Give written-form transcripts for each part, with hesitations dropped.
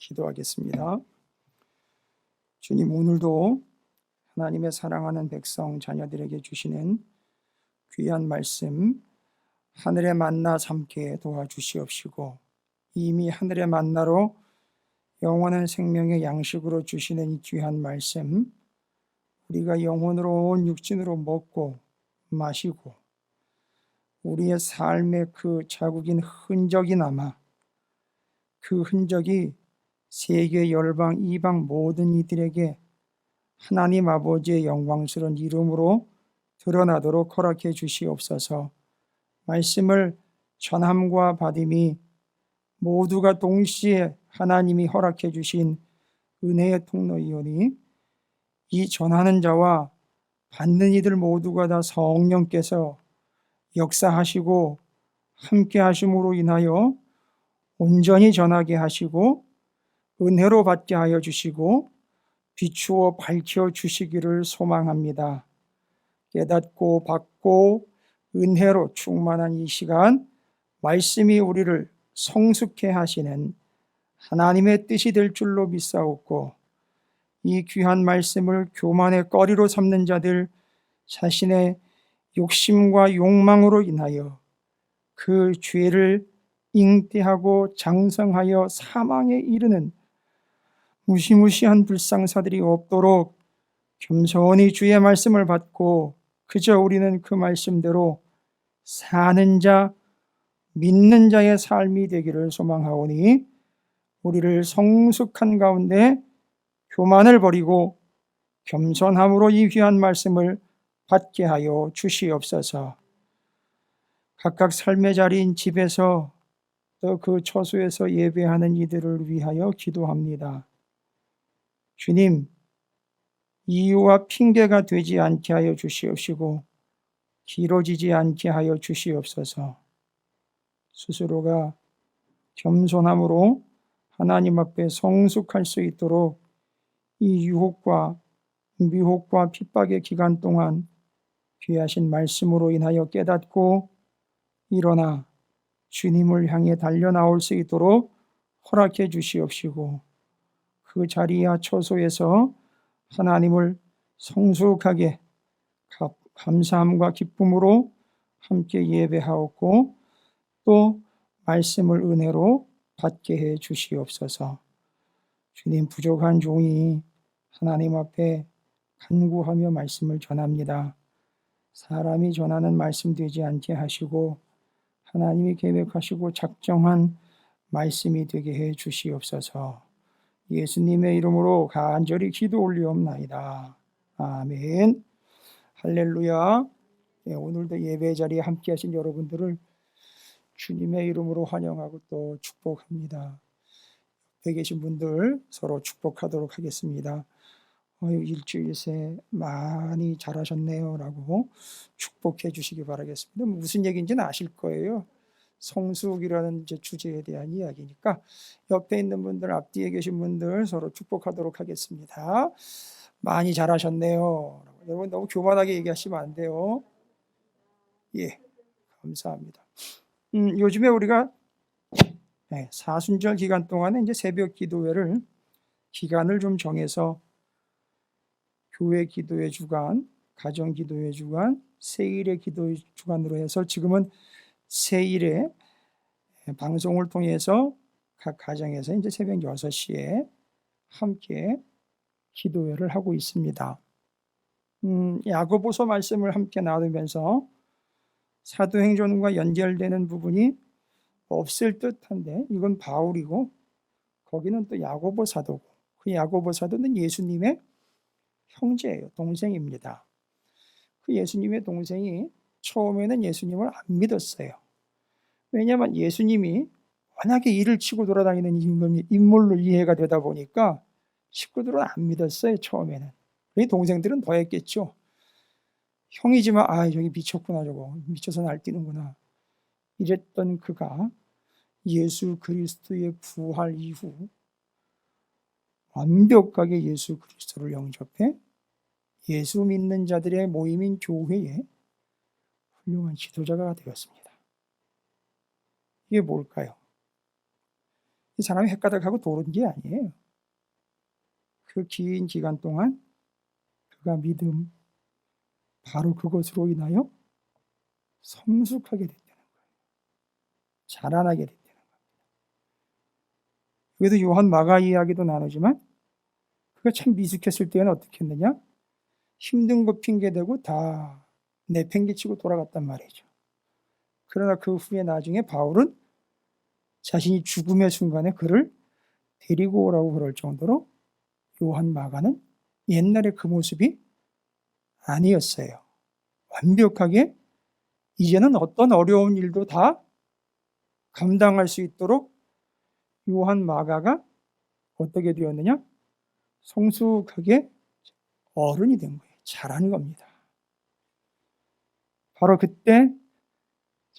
기도하겠습니다. 주님, 오늘도 하나님의 사랑하는 백성 자녀들에게 주시는 귀한 말씀 하늘의 만나 삼게 도와주시옵시고, 이미 하늘의 만나로 영원한 생명의 양식으로 주시는 이 귀한 말씀, 우리가 영혼으로 온 육신으로 먹고 마시고 우리의 삶의 그 자국인 흔적이 남아 그 흔적이 세계 열방 이방 모든 이들에게 하나님 아버지의 영광스러운 이름으로 드러나도록 허락해 주시옵소서. 말씀을 전함과 받음이 모두가 동시에 하나님이 허락해 주신 은혜의 통로이오니, 이 전하는 자와 받는 이들 모두가 다 성령께서 역사하시고 함께 하심으로 인하여 온전히 전하게 하시고 은혜로 받게 하여 주시고 비추어 밝혀 주시기를 소망합니다. 깨닫고 받고 은혜로 충만한 이 시간, 말씀이 우리를 성숙해 하시는 하나님의 뜻이 될 줄로 믿사옵고, 이 귀한 말씀을 교만의 거리로 삼는 자들 자신의 욕심과 욕망으로 인하여 그 죄를 잉태하고 장성하여 사망에 이르는 무시무시한 불상사들이 없도록 겸손히 주의 말씀을 받고 그저 우리는 그 말씀대로 사는 자, 믿는 자의 삶이 되기를 소망하오니, 우리를 성숙한 가운데 교만을 버리고 겸손함으로 이 귀한 말씀을 받게 하여 주시옵소서. 각각 삶의 자리인 집에서 또 그 처소에서 예배하는 이들을 위하여 기도합니다. 주님, 이유와 핑계가 되지 않게 하여 주시옵시고 길어지지 않게 하여 주시옵소서. 스스로가 겸손함으로 하나님 앞에 성숙할 수 있도록 이 유혹과 미혹과 핍박의 기간 동안 귀하신 말씀으로 인하여 깨닫고 일어나 주님을 향해 달려나올 수 있도록 허락해 주시옵시고, 그 자리와 처소에서 하나님을 성숙하게 감사함과 기쁨으로 함께 예배하옵고 또 말씀을 은혜로 받게 해 주시옵소서. 주님, 부족한 종이 하나님 앞에 간구하며 말씀을 전합니다. 사람이 전하는 말씀 되지 않게 하시고 하나님이 계획하시고 작정한 말씀이 되게 해 주시옵소서. 예수님의 이름으로 간절히 기도 올리옵나이다. 아멘. 할렐루야. 오늘도 예배 자리에 함께 하신 여러분들을 주님의 이름으로 환영하고 또 축복합니다. 옆에 계신 분들 서로 축복하도록 하겠습니다. 일주일 새 많이 잘하셨네요 라고 축복해 주시기 바라겠습니다. 무슨 얘기인지는 아실 거예요. 성숙이라는 주제에 대한 이야기니까 옆에 있는 분들, 앞뒤에 계신 분들 서로 축복하도록 하겠습니다. 많이 잘하셨네요. 여러분 너무 교만하게 얘기하시면 안 돼요. 예, 감사합니다. 요즘에 우리가 사순절 기간 동안에 이제 새벽 기도회를 기간을 좀 정해서 교회 기도회 주간, 가정 기도회 주간, 세일의 기도 주간으로 해서 지금은 세일에 방송을 통해서 각 가정에서 이제 새벽 6시에 함께 기도회를 하고 있습니다. 야고보서 말씀을 함께 나누면서 사도행전과 연결되는 부분이 없을 듯한데, 이건 바울이고 거기는 또 야고보 사도고, 그 야고보 사도는 예수님의 형제예요. 동생입니다. 그 예수님의 동생이 처음에는 예수님을 안 믿었어요. 왜냐하면 예수님이 워낙에 일을 치고 돌아다니는 인물로 이해가 되다 보니까 식구들은 안 믿었어요. 처음에는. 이 동생들은 더 했겠죠. 형이지만 저기 미쳤구나, 저거 미쳐서 날뛰는구나 이랬던 그가 예수 그리스도의 부활 이후 완벽하게 예수 그리스도를 영접해 예수 믿는 자들의 모임인 교회에 훌륭한 지도자가 되었습니다. 이게 뭘까요? 이 사람이 헷가닥하고 도는 게 아니에요. 그 긴 기간 동안 그가 믿음, 바로 그것으로 인하여 성숙하게 됐다는 거예요. 자라나게 됐다는 거예요. 여기도 요한 마가 이야기도 나누지만 그가 참 미숙했을 때는 어떻게 했느냐? 힘든 거 핑계대고 다 내팽개치고 돌아갔단 말이죠. 그러나 그 후에 나중에 바울은 자신이 죽음의 순간에 그를 데리고 오라고 그럴 정도로 요한 마가는 옛날의 그 모습이 아니었어요. 완벽하게 이제는 어떤 어려운 일도 다 감당할 수 있도록 요한 마가가 어떻게 되었느냐? 성숙하게 어른이 된 거예요. 자란 겁니다. 바로 그때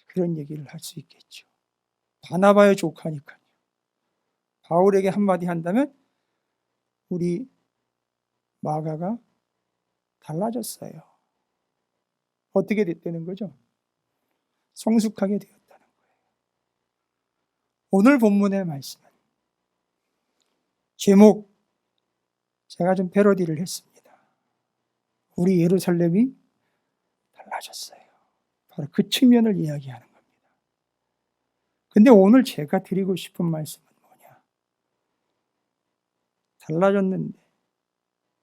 그런 얘기를 할 수 있겠죠. 바나바의 조카니까요. 바울에게 한마디 한다면 우리 마가가 달라졌어요. 어떻게 됐다는 거죠? 성숙하게 되었다는 거예요. 오늘 본문의 말씀은 제목 제가 좀 패러디를 했습니다. 우리 예루살렘이 달라졌어요. 바로 그 측면을 이야기하는 겁니다. 근데 오늘 제가 드리고 싶은 말씀은 뭐냐? 달라졌는데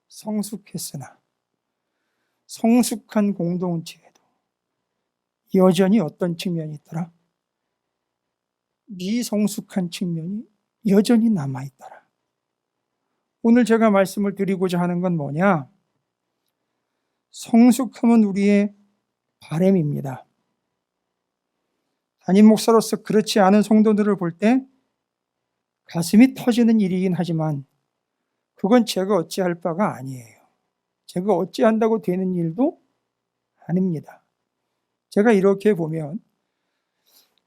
성숙했으나 성숙한 공동체에도 여전히 어떤 측면이 있더라? 미성숙한 측면이 여전히 남아있더라. 오늘 제가 말씀을 드리고자 하는 건 뭐냐? 성숙함은 우리의 바람입니다. 담임 목사로서 그렇지 않은 성도들을 볼 때 가슴이 터지는 일이긴 하지만 그건 제가 어찌할 바가 아니에요. 제가 어찌한다고 되는 일도 아닙니다. 제가 이렇게 보면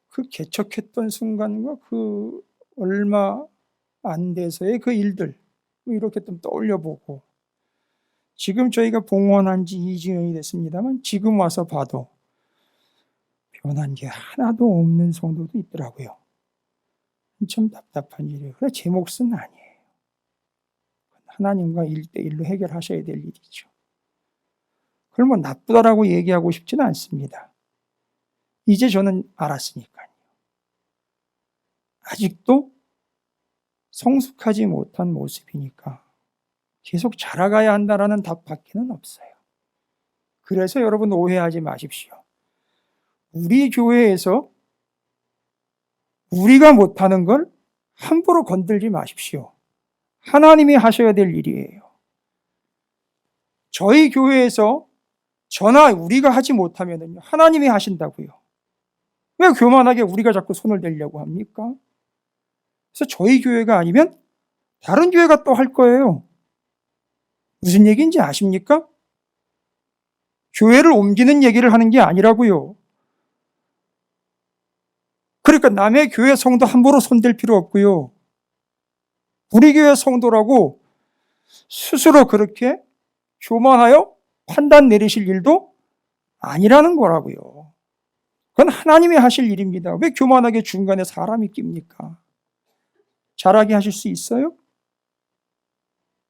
그 개척했던 순간과 그 얼마 안 돼서의 그 일들 이렇게 좀 떠올려보고 지금 저희가 봉헌한 지 2주년이 됐습니다만 지금 와서 봐도 변한 게 하나도 없는 성도도 있더라고요. 참 답답한 일이에요. 그래 제 몫은 아니에요. 하나님과 1대1로 해결하셔야 될 일이죠. 그걸 뭐 나쁘다라고 얘기하고 싶지는 않습니다. 이제 저는 알았으니까요. 아직도 성숙하지 못한 모습이니까 계속 자라가야 한다라는 답밖에는 없어요. 그래서 여러분 오해하지 마십시오. 우리 교회에서 우리가 못하는 걸 함부로 건들지 마십시오. 하나님이 하셔야 될 일이에요. 저희 교회에서 저나 우리가 하지 못하면 하나님이 하신다고요. 왜 교만하게 우리가 자꾸 손을 대려고 합니까? 그래서 저희 교회가 아니면 다른 교회가 또 할 거예요. 무슨 얘기인지 아십니까? 교회를 옮기는 얘기를 하는 게 아니라고요. 그러니까 남의 교회 성도 함부로 손댈 필요 없고요. 우리 교회 성도라고 스스로 그렇게 교만하여 판단 내리실 일도 아니라는 거라고요. 그건 하나님이 하실 일입니다. 왜 교만하게 중간에 사람이 낍니까? 잘하게 하실 수 있어요?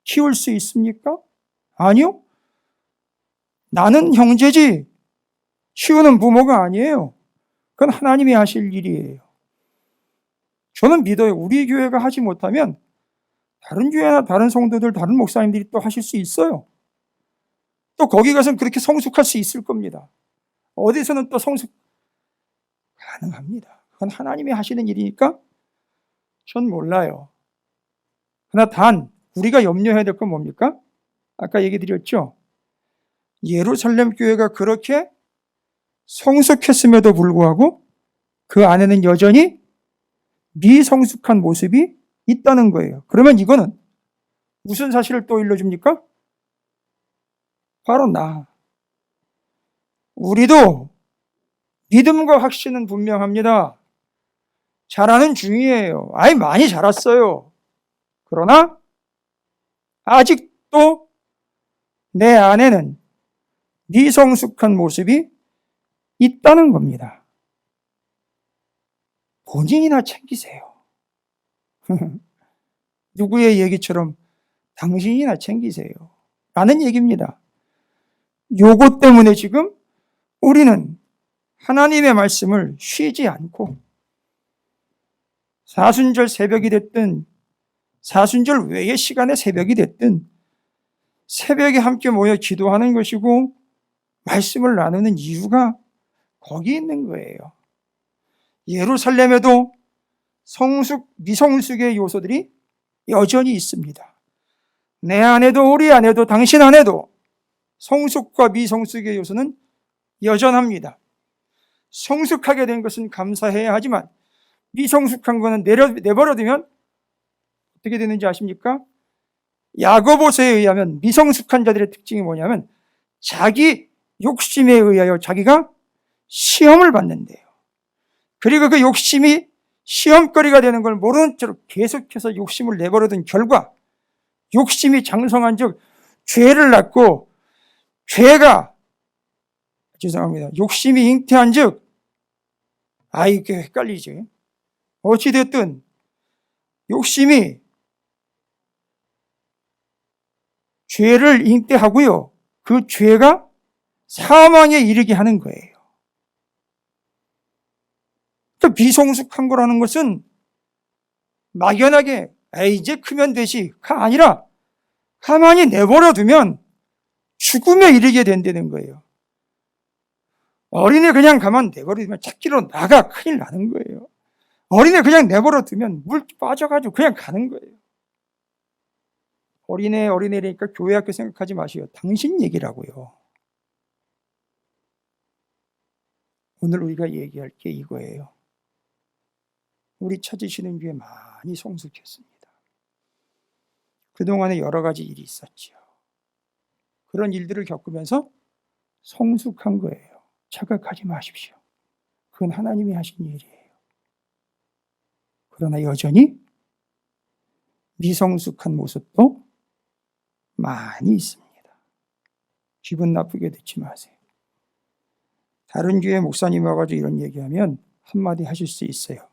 키울 수 있습니까? 아니요. 나는 형제지 키우는 부모가 아니에요. 그건 하나님이 하실 일이에요. 저는 믿어요. 우리 교회가 하지 못하면 다른 교회나 다른 성도들, 다른 목사님들이 또 하실 수 있어요. 또 거기 가서는 그렇게 성숙할 수 있을 겁니다. 어디서는 또 성숙 가능합니다. 그건 하나님이 하시는 일이니까 전 몰라요. 그러나 단 우리가 염려해야 될 건 뭡니까? 아까 얘기 드렸죠. 예루살렘 교회가 그렇게 성숙했음에도 불구하고 그 안에는 여전히 미성숙한 모습이 있다는 거예요. 그러면 이거는 무슨 사실을 또 일러줍니까? 바로 우리도 믿음과 확신은 분명합니다. 자라는 중이에요. 많이 자랐어요. 그러나 아직도 내 안에는 미성숙한 모습이 있다는 겁니다. 본인이나 챙기세요. 누구의 얘기처럼 당신이나 챙기세요 라는 얘기입니다. 요것 때문에 지금 우리는 하나님의 말씀을 쉬지 않고 사순절 새벽이 됐든 사순절 외의 시간의 새벽이 됐든 새벽에 함께 모여 기도하는 것이고 말씀을 나누는 이유가 거기 있는 거예요. 예루살렘에도 성숙, 미성숙의 요소들이 여전히 있습니다. 내 안에도 우리 안에도 당신 안에도 성숙과 미성숙의 요소는 여전합니다. 성숙하게 된 것은 감사해야 하지만 미성숙한 것은 내버려두면 어떻게 되는지 아십니까? 야고보서에 의하면 미성숙한 자들의 특징이 뭐냐면 자기 욕심에 의하여 자기가 시험을 받는데요. 그리고 그 욕심이 시험거리가 되는 걸 모르는 채로 계속해서 욕심을 내버려둔 결과 욕심이 장성한 즉 죄를 낳고 욕심이 잉태한 즉 이게 헷갈리지. 어찌됐든 욕심이 죄를 잉태하고요. 그 죄가 사망에 이르게 하는 거예요. 또 비성숙한 거라는 것은 막연하게 이제 크면 되지가 아니라 가만히 내버려 두면 죽음에 이르게 된다는 거예요. 어린애 그냥 가만 내버려 두면 찾기로 나가 큰일 나는 거예요. 어린애 그냥 내버려 두면 물 빠져가지고 그냥 가는 거예요. 어린애라니까 교회 학교 생각하지 마시오. 당신 얘기라고요. 오늘 우리가 얘기할 게 이거예요. 우리 찾으시는 교회 많이 성숙했습니다. 그동안에 여러 가지 일이 있었죠. 그런 일들을 겪으면서 성숙한 거예요. 착각하지 마십시오. 그건 하나님이 하신 일이에요. 그러나 여전히 미성숙한 모습도 많이 있습니다. 기분 나쁘게 듣지 마세요. 다른 교회 목사님 와가지고 이런 얘기하면 한마디 하실 수 있어요.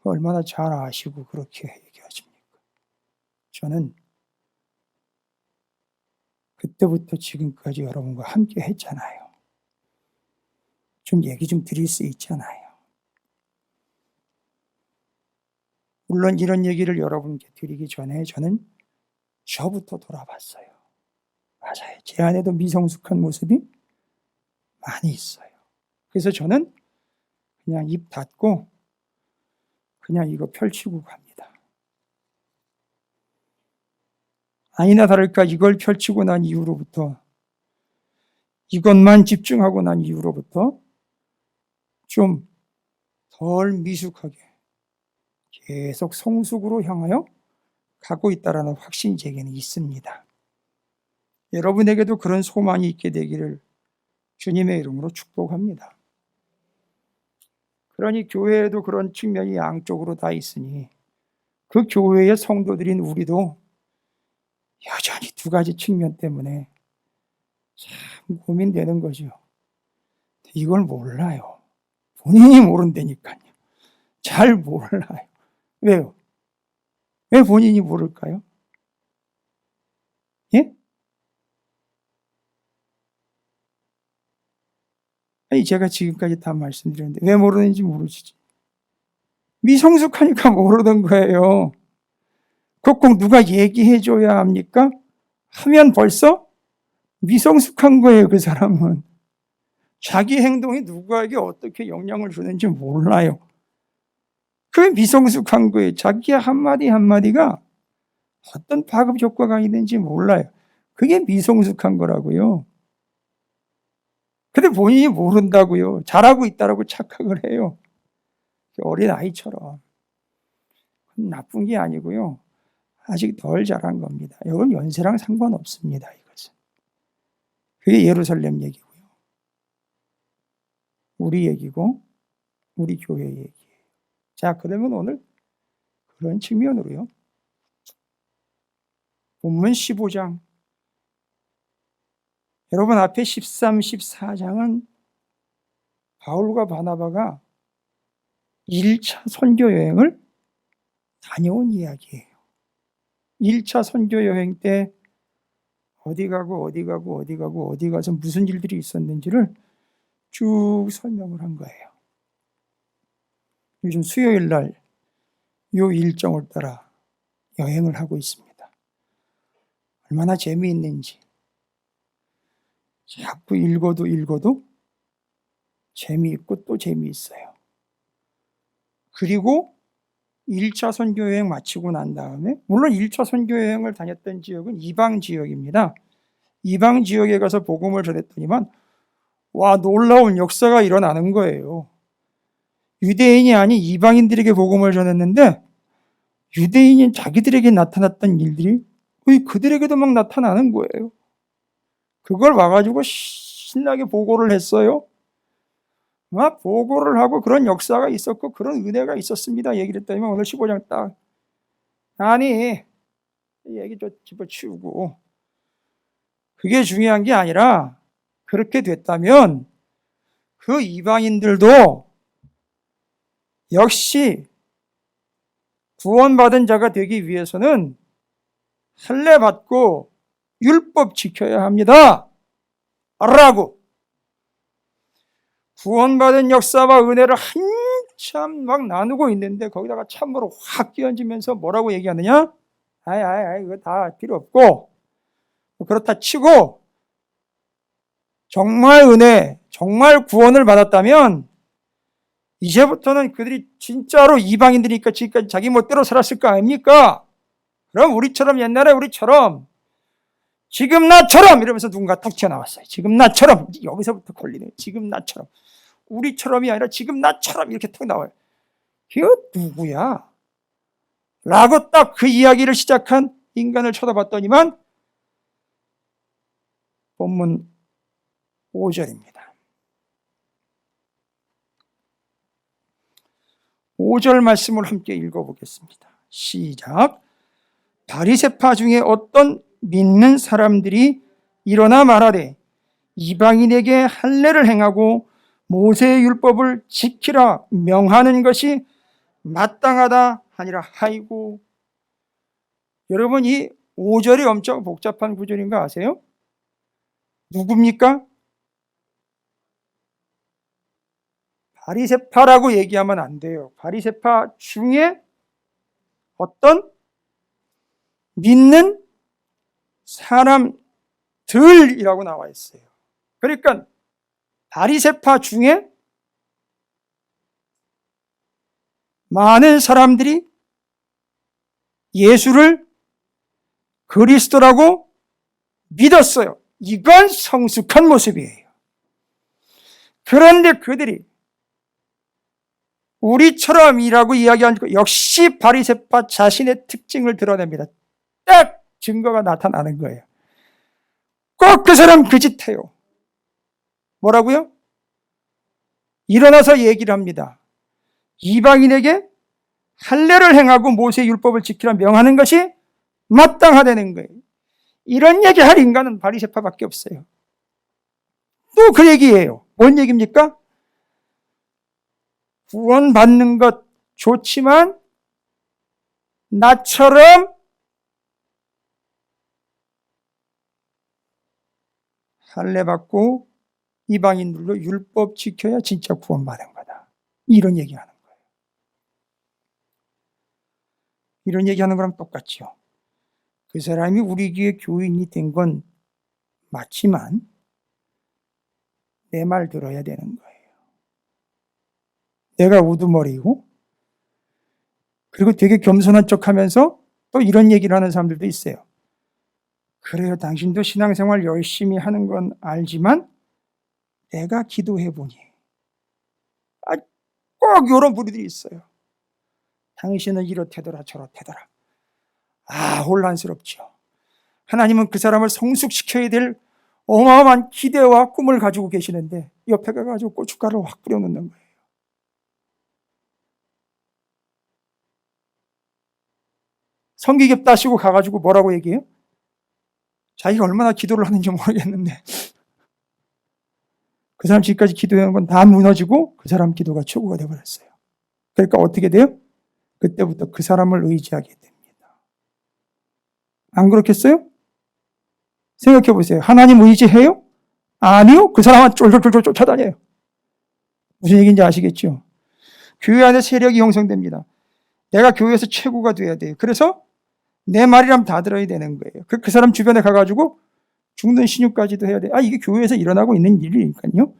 얼마나 잘 아시고 그렇게 얘기하십니까? 저는 그때부터 지금까지 여러분과 함께 했잖아요. 좀 얘기 좀 드릴 수 있잖아요. 물론 이런 얘기를 여러분께 드리기 전에 저는 저부터 돌아봤어요. 맞아요. 제 안에도 미성숙한 모습이 많이 있어요. 그래서 저는 그냥 입 닫고 그냥 이거 펼치고 갑니다. 아니나 다를까 이걸 펼치고 난 이후로부터 이것만 집중하고 난 이후로부터 좀 덜 미숙하게 계속 성숙으로 향하여 가고 있다는 확신이 제게는 있습니다. 여러분에게도 그런 소망이 있게 되기를 주님의 이름으로 축복합니다. 그러니 교회에도 그런 측면이 양쪽으로 다 있으니 그 교회의 성도들인 우리도 여전히 두 가지 측면 때문에 참 고민되는 거죠. 이걸 몰라요. 본인이 모른다니까요. 잘 몰라요. 왜요? 왜 본인이 모를까요? 예? 아니, 제가 지금까지 다 말씀드렸는데 왜 모르는지 모르시죠? 미성숙하니까 모르는 거예요. 꼭 누가 얘기해줘야 합니까? 하면 벌써 미성숙한 거예요, 그 사람은. 자기 행동이 누구에게 어떻게 영향을 주는지 몰라요. 그게 미성숙한 거예요. 자기 한마디 한마디가 어떤 파급 효과가 있는지 몰라요. 그게 미성숙한 거라고요. 근데 본인이 모른다고요. 잘하고 있다라고 착각을 해요. 어린 아이처럼. 나쁜 게 아니고요. 아직 덜 자란 겁니다. 이건 연세랑 상관없습니다. 이것은. 그게 예루살렘 얘기고요. 우리 얘기고 우리 교회 얘기예요. 자, 그러면 오늘 그런 측면으로요. 본문 15장. 여러분 앞에 13, 14장은 바울과 바나바가 1차 선교 여행을 다녀온 이야기예요. 1차 선교 여행 때 어디 가고 어디 가고 어디 가고 어디 가서 무슨 일들이 있었는지를 쭉 설명을 한 거예요. 요즘 수요일 날 요 일정을 따라 여행을 하고 있습니다. 얼마나 재미있는지. 자꾸 읽어도 재미있고 또 재미있어요. 그리고 1차 선교여행 마치고 난 다음에, 물론 1차 선교여행을 다녔던 지역은 이방 지역입니다. 이방 지역에 가서 복음을 전했더니만 와, 놀라운 역사가 일어나는 거예요. 유대인이 아닌 이방인들에게 복음을 전했는데 유대인인 자기들에게 나타났던 일들이 그들에게도 막 나타나는 거예요. 그걸 와가지고 신나게 보고를 했어요. 막 보고를 하고 그런 역사가 있었고 그런 은혜가 있었습니다. 얘기를 했더니만 오늘 15장 딱 아니 얘기 좀 집어치우고 그게 중요한 게 아니라 그렇게 됐다면 그 이방인들도 역시 구원받은 자가 되기 위해서는 할례 받고 율법 지켜야 합니다. 라고 구원받은 역사와 은혜를 한참 막 나누고 있는데 거기다가 참으로 확 끼얹으면서 뭐라고 얘기하느냐? 이거 다 필요 없고 그렇다 치고 정말 은혜, 정말 구원을 받았다면 이제부터는 그들이 진짜로 이방인들이니까 지금까지 자기 멋대로 살았을 거 아닙니까? 그럼 우리처럼 옛날에 우리처럼 지금 나처럼 이러면서 누군가 탁 튀어나왔어요. 지금 나처럼 여기서부터 걸리네요. 지금 나처럼 우리처럼이 아니라 지금 나처럼 이렇게 탁 나와요. 이거 누구야? 라고 딱 그 이야기를 시작한 인간을 쳐다봤더니만 본문 5절입니다. 5절 말씀을 함께 읽어보겠습니다. 시작. 바리새파 중에 어떤 믿는 사람들이 일어나 말하되 이방인에게 할례를 행하고 모세의 율법을 지키라 명하는 것이 마땅하다 하니라. 아이고, 여러분 이 5절이 엄청 복잡한 구절인 거 아세요? 누굽니까? 바리새파라고 얘기하면 안 돼요. 바리새파 중에 어떤 믿는 사람들이라고 나와 있어요. 그러니까 바리새파 중에 많은 사람들이 예수를 그리스도라고 믿었어요. 이건 성숙한 모습이에요. 그런데 그들이 우리처럼이라고 이야기하니까 역시 바리새파 자신의 특징을 드러냅니다. 딱 증거가 나타나는 거예요. 꼭 그 사람 그 짓 해요. 뭐라고요? 일어나서 얘기를 합니다. 이방인에게 할례를 행하고 모세의 율법을 지키라 명하는 것이 마땅하다는 거예요. 이런 얘기 할 인간은 바리새파밖에 없어요. 또 그 얘기예요. 뭔 얘기입니까? 구원받는 것 좋지만 나처럼 할례 받고 이방인들도 율법 지켜야 진짜 구원받은 거다. 이런 얘기하는 거예요. 이런 얘기하는 거랑 똑같죠. 그 사람이 우리 교회 교인이 된 건 맞지만 내 말 들어야 되는 거예요. 내가 우두머리고 그리고 되게 겸손한 척하면서 또 이런 얘기를 하는 사람들도 있어요. 그래요, 당신도 신앙생활 열심히 하는 건 알지만 내가 기도해 보니 꼭 이런 분들이 있어요. 당신은 이렇대더라 저렇대더라. 혼란스럽죠. 하나님은 그 사람을 성숙시켜야 될 어마어마한 기대와 꿈을 가지고 계시는데 옆에 가가지고 고춧가루를 확 뿌려놓는 거예요. 성기겹 따시고 가가지고 뭐라고 얘기해요? 자기가 얼마나 기도를 하는지 모르겠는데 그 사람 지금까지 기도한 건 다 무너지고 그 사람 기도가 초구가 되어버렸어요. 그러니까 어떻게 돼요? 그때부터 그 사람을 의지하게 됩니다. 안 그렇겠어요? 생각해 보세요. 하나님 의지해요? 아니요. 그 사람은 쫄쫄쫄쫄 쫓아다녀요. 무슨 얘기인지 아시겠죠? 교회 안에 세력이 형성됩니다. 내가 교회에서 최고가 돼야 돼요. 그래서 내 말이라면 다 들어야 되는 거예요. 그 사람 주변에 가가지고 죽는 신유까지도 해야 돼요. 이게 교회에서 일어나고 있는 일이니까요.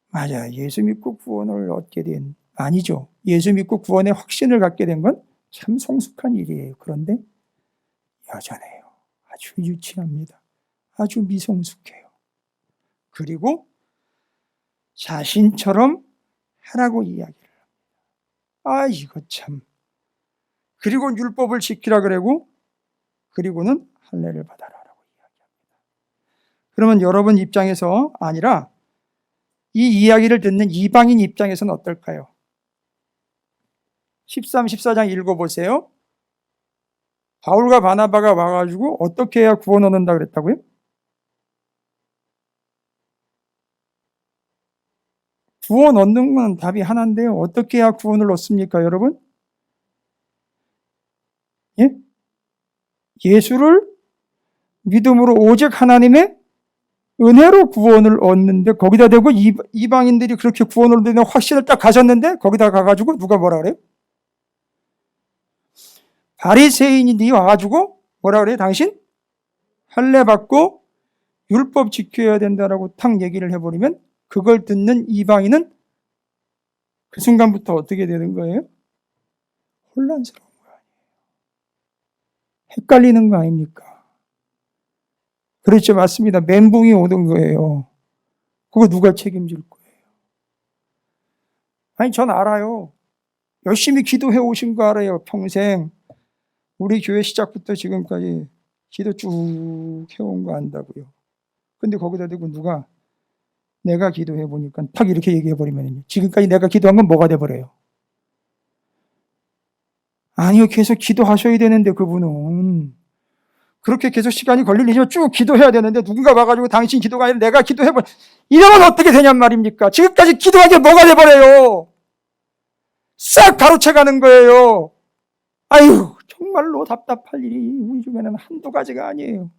맞아. 예수 믿고 구원을 얻게 된, 아니죠. 예수 믿고 구원의 확신을 갖게 된 건 참 성숙한 일이에요. 그런데 여전해요. 아주 유치합니다. 아주 미성숙해요. 그리고 자신처럼 하라고 이야기를 합니다. 이거 참. 그리고 율법을 지키라 그러고, 그리고는 할례를 받아라라고 이야기합니다. 그러면 여러분 입장에서 아니라 이 이야기를 듣는 이방인 입장에서는 어떨까요? 13, 14장 읽어보세요. 바울과 바나바가 와가지고 어떻게 해야 구원 얻는다 그랬다고요? 구원 얻는 건 답이 하나인데요. 어떻게 해야 구원을 얻습니까, 여러분? 예? 예수를 믿음으로 오직 하나님의 은혜로 구원을 얻는데, 거기다 대고 이방인들이 그렇게 구원을 얻는 확신을 딱 가졌는데, 거기다 가가지고 누가 뭐라 그래요? 바리새인이 와가지고 뭐라 그래요? 당신 할례 받고 율법 지켜야 된다라고 탁 얘기를 해버리면, 그걸 듣는 이방인은 그 순간부터 어떻게 되는 거예요? 혼란스러운 거 아니에요. 헷갈리는 거 아닙니까? 그렇죠. 맞습니다. 멘붕이 오는 거예요. 그거 누가 책임질 거예요? 전 알아요. 열심히 기도해 오신 거 알아요. 평생. 우리 교회 시작부터 지금까지 기도 쭉 해온 거 안다고요. 근데 거기다 대고 누가 내가 기도해 보니까 탁 이렇게 얘기해 버리면 지금까지 내가 기도한 건 뭐가 돼 버려요? 아니요. 계속 기도하셔야 되는데 그분은 그렇게 계속 시간이 걸릴 일이면 쭉 기도해야 되는데, 누군가 와가지고 당신 기도가 아니라 내가 기도해 버려. 이러면 어떻게 되냔 말입니까? 지금까지 기도한 게 뭐가 돼 버려요? 싹 가로채 가는 거예요. 아유, 정말로 답답할 일이 우리 중에는 한두 가지가 아니에요.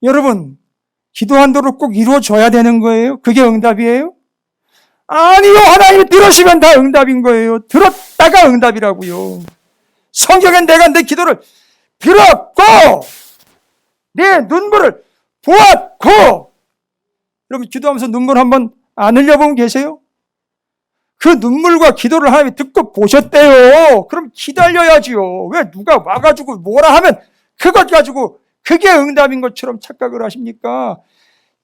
여러분, 기도한 대로 꼭 이루어져야 되는 거예요? 그게 응답이에요? 아니요. 하나님이 들으시면 다 응답인 거예요. 들었다가 응답이라고요. 성경엔 내가 내 기도를 들었고 내 눈물을 보았고, 여러분 기도하면서 눈물 한번 안 흘려본 계세요? 그 눈물과 기도를 하나님이 듣고 보셨대요. 그럼 기다려야지요. 왜 누가 와가지고 뭐라 하면 그것 가지고 그게 응답인 것처럼 착각을 하십니까?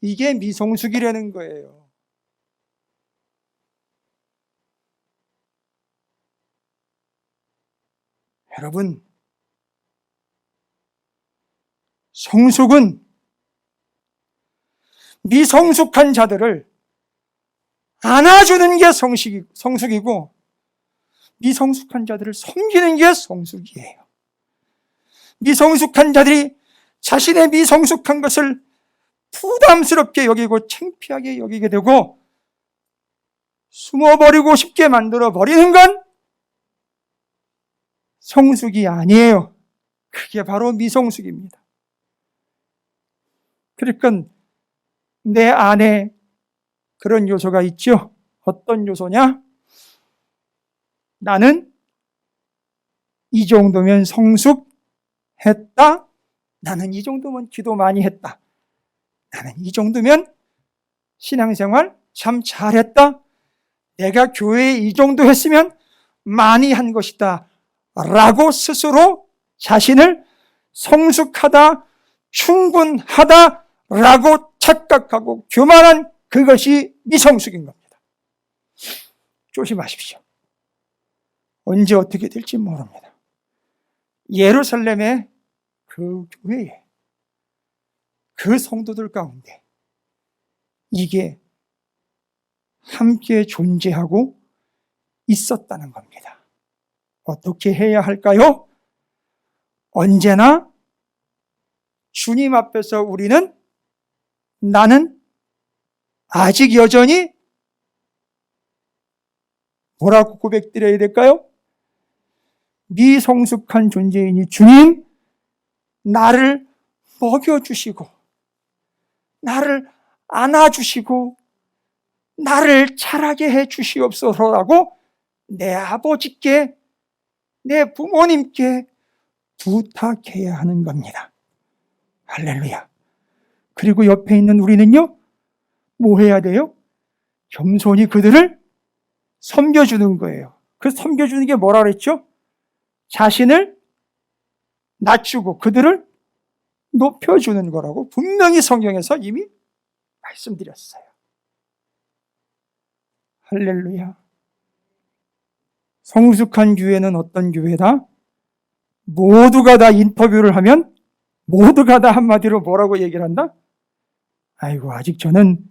이게 미성숙이라는 거예요. 여러분, 성숙은 미성숙한 자들을 안아주는 게 성숙이고, 미성숙한 자들을 섬기는 게 성숙이에요. 미성숙한 자들이 자신의 미성숙한 것을 부담스럽게 여기고 창피하게 여기게 되고 숨어버리고 싶게 만들어버리는 건 성숙이 아니에요. 그게 바로 미성숙입니다. 그러니까 내 안에 그런 요소가 있죠. 어떤 요소냐? 나는 이 정도면 성숙했다. 나는 이 정도면 기도 많이 했다. 나는 이 정도면 신앙생활 참 잘했다. 내가 교회에 이 정도 했으면 많이 한 것이다. 라고 스스로 자신을 성숙하다, 충분하다 라고 착각하고 교만한 그것이 미성숙인 겁니다. 조심하십시오. 언제 어떻게 될지 모릅니다. 예루살렘의 그 교회에, 그 성도들 가운데 이게 함께 존재하고 있었다는 겁니다. 어떻게 해야 할까요? 언제나 주님 앞에서 우리는 나는 아직 여전히 뭐라고 고백드려야 될까요? 미성숙한 존재이니 주님, 나를 먹여주시고 나를 안아주시고 나를 자라게 해주시옵소서라고 내 아버지께, 내 부모님께 부탁해야 하는 겁니다. 할렐루야. 그리고 옆에 있는 우리는요, 뭐 해야 돼요? 겸손히 그들을 섬겨주는 거예요. 그 섬겨주는 게 뭐라 그랬죠? 자신을 낮추고 그들을 높여주는 거라고 분명히 성경에서 이미 말씀드렸어요. 할렐루야. 성숙한 교회는 어떤 교회다? 모두가 다 인터뷰를 하면 모두가 다 한마디로 뭐라고 얘기를 한다? 아이고, 아직 저는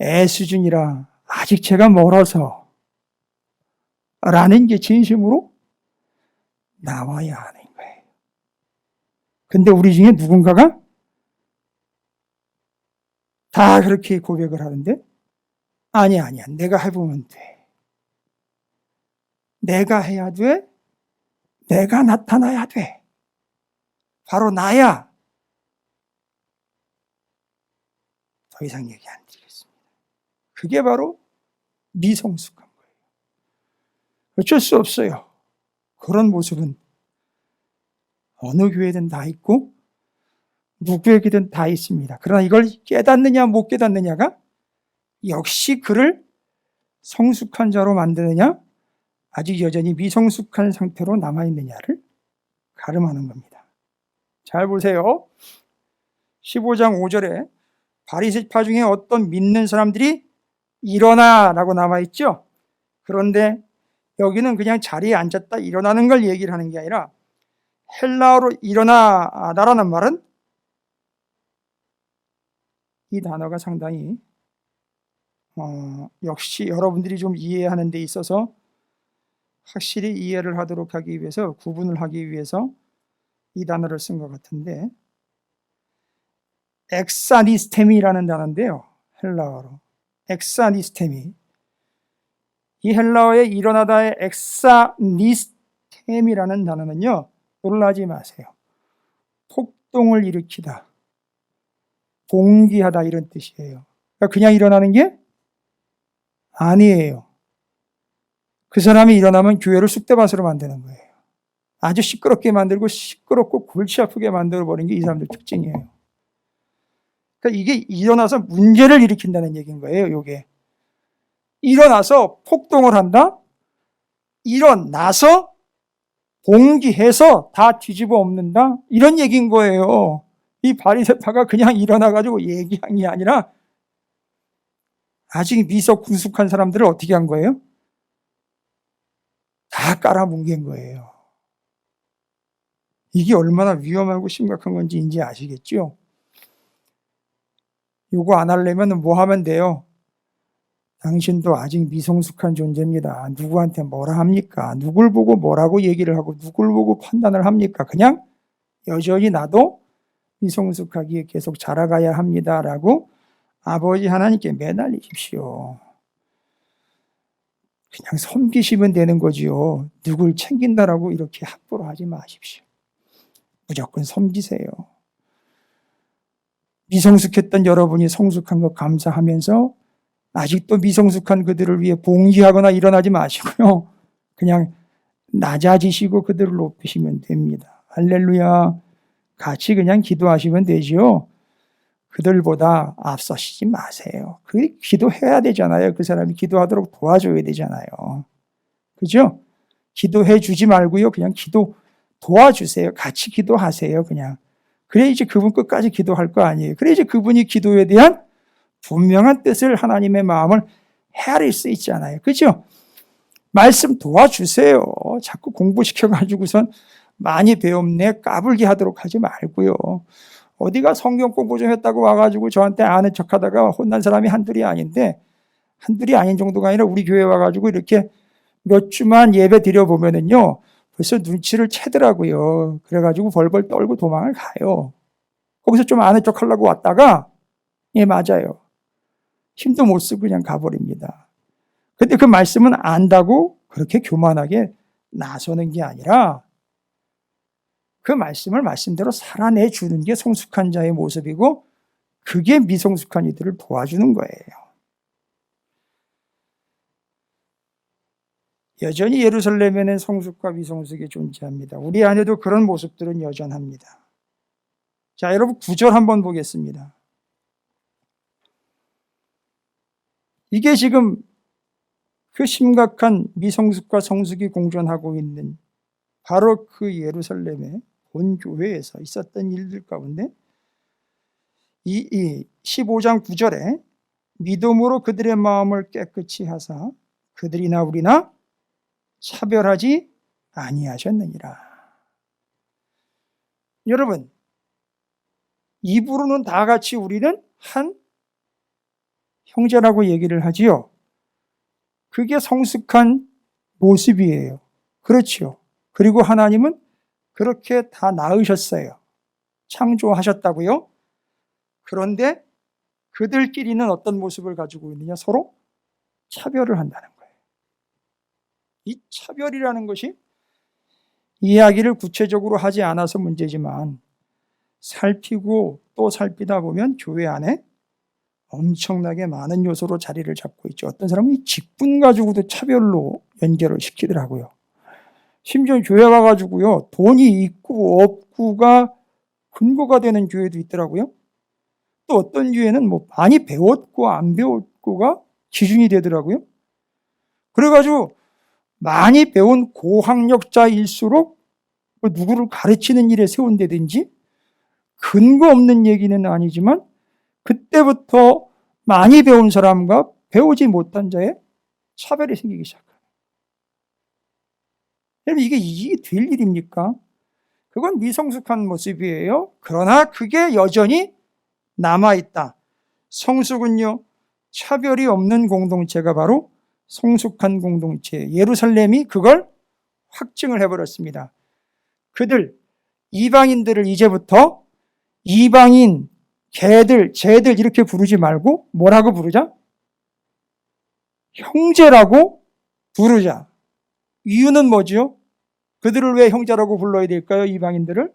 애 수준이라 아직 제가 멀어서 라는 게 진심으로 나와야 하는 거예요. 근데 우리 중에 누군가가 다 그렇게 고백을 하는데 아니야, 내가 해보면 돼. 내가 해야 돼. 내가 나타나야 돼. 바로 나야. 더 이상 얘기 안 드리겠습니다. 그게 바로 미성숙한 거예요. 어쩔 수 없어요. 그런 모습은 어느 교회든 다 있고 누구에게든 다 있습니다. 그러나 이걸 깨닫느냐 못 깨닫느냐가 역시 그를 성숙한 자로 만드느냐 아직 여전히 미성숙한 상태로 남아있느냐를 가름하는 겁니다. 잘 보세요. 15장 5절에 바리새파 중에 어떤 믿는 사람들이 일어나 라고 남아있죠. 그런데 여기는 그냥 자리에 앉았다 일어나는 걸 얘기를 하는 게 아니라 헬라어로 일어나라는 말은 이 단어가 상당히 역시 여러분들이 좀 이해하는 데 있어서 확실히 이해를 하도록 하기 위해서 구분을 하기 위해서 이 단어를 쓴 것 같은데 엑사니스테미라는 단어인데요. 헬라어로 엑사니스테미, 이 헬라어의 일어나다의 엑사니스템이라는 단어는요, 놀라지 마세요. 폭동을 일으키다, 봉기하다 이런 뜻이에요. 그러니까 그냥 일어나는 게 아니에요. 그 사람이 일어나면 교회를 쑥대밭으로 만드는 거예요. 아주 시끄럽게 만들고 시끄럽고 골치 아프게 만들어버리는 게 이 사람들 특징이에요. 그러니까 이게 일어나서 문제를 일으킨다는 얘기인 거예요. 이게 일어나서 폭동을 한다, 일어나서 봉기해서 다 뒤집어 엎는다, 이런 얘기인 거예요. 이 바리새파가 그냥 일어나가지고 얘기한 게 아니라 아직 미성숙한 사람들을 어떻게 한 거예요? 다 깔아뭉갠 거예요. 이게 얼마나 위험하고 심각한 건지 이제 아시겠죠? 요거 안 하려면 뭐 하면 돼요? 당신도 아직 미성숙한 존재입니다. 누구한테 뭐라 합니까? 누굴 보고 뭐라고 얘기를 하고 누굴 보고 판단을 합니까? 그냥 여전히 나도 미성숙하기에 계속 자라가야 합니다라고 아버지 하나님께 매달리십시오. 그냥 섬기시면 되는 거지요. 누굴 챙긴다라고 이렇게 함부로 하지 마십시오. 무조건 섬기세요. 미성숙했던 여러분이 성숙한 것 감사하면서 아직도 미성숙한 그들을 위해 봉기하거나 일어나지 마시고요. 그냥 낮아지시고 그들을 높이시면 됩니다. 할렐루야. 같이 그냥 기도하시면 되지요. 그들보다 앞서시지 마세요. 그 기도해야 되잖아요. 그 사람이 기도하도록 도와줘야 되잖아요. 그죠? 기도해 주지 말고요. 그냥 기도 도와주세요. 같이 기도하세요. 그냥. 그래 이제 그분 끝까지 기도할 거 아니에요. 그래 이제 그분이 기도에 대한 분명한 뜻을, 하나님의 마음을 헤아릴 수 있잖아요. 그죠? 말씀 도와주세요. 자꾸 공부시켜가지고선 많이 배웠네 까불기 하도록 하지 말고요. 어디가 성경 공부 좀 했다고 와가지고 저한테 아는 척하다가 혼난 사람이 한둘이 아닌데, 한둘이 아닌 정도가 아니라 우리 교회 와가지고 이렇게 몇 주만 예배 드려보면은요 벌써 눈치를 채더라고요. 그래가지고 벌벌 떨고 도망을 가요. 거기서 좀 아는 척하려고 왔다가 예 맞아요. 힘도 못 쓰고 그냥 가버립니다. 근데 그 말씀은 안다고 그렇게 교만하게 나서는 게 아니라 그 말씀을 말씀대로 살아내 주는 게 성숙한 자의 모습이고 그게 미성숙한 이들을 도와주는 거예요. 여전히 예루살렘에는 성숙과 미성숙이 존재합니다. 우리 안에도 그런 모습들은 여전합니다. 자, 여러분 9절 한번 보겠습니다. 이게 지금 그 심각한 미성숙과 성숙이 공존하고 있는 바로 그 예루살렘의 본 교회에서 있었던 일들 가운데 이 15장 9절에 믿음으로 그들의 마음을 깨끗이 하사 그들이나 우리나 차별하지 아니하셨느니라. 여러분, 입으로는 다 같이 우리는 한 형제라고 얘기를 하지요. 그게 성숙한 모습이에요. 그렇죠. 그리고 하나님은 그렇게 다 낳으셨어요. 창조하셨다고요. 그런데 그들끼리는 어떤 모습을 가지고 있느냐? 서로 차별을 한다는 거예요. 이 차별이라는 것이 이야기를 구체적으로 하지 않아서 문제지만 살피고 또 살피다 보면 교회 안에 엄청나게 많은 요소로 자리를 잡고 있죠. 어떤 사람은 이 직분 가지고도 차별로 연결을 시키더라고요. 심지어 교회 와가지고요, 돈이 있고 없고가 근거가 되는 교회도 있더라고요. 또 어떤 교회는 뭐 많이 배웠고 안 배웠고가 기준이 되더라고요. 그래가지고 많이 배운 고학력자일수록 누구를 가르치는 일에 세운다든지 근거 없는 얘기는 아니지만 그때부터 많이 배운 사람과 배우지 못한 자의 차별이 생기기 시작해요. 여러분, 이게 될 일입니까? 그건 미성숙한 모습이에요. 그러나 그게 여전히 남아있다. 성숙은요, 차별이 없는 공동체가 바로 성숙한 공동체. 예루살렘이 그걸 확증을 해버렸습니다. 그들, 이방인들을 이제부터 이방인, 걔들, 쟤들 이렇게 부르지 말고 뭐라고 부르자? 형제라고 부르자. 이유는 뭐지요? 그들을 왜 형제라고 불러야 될까요? 이방인들을?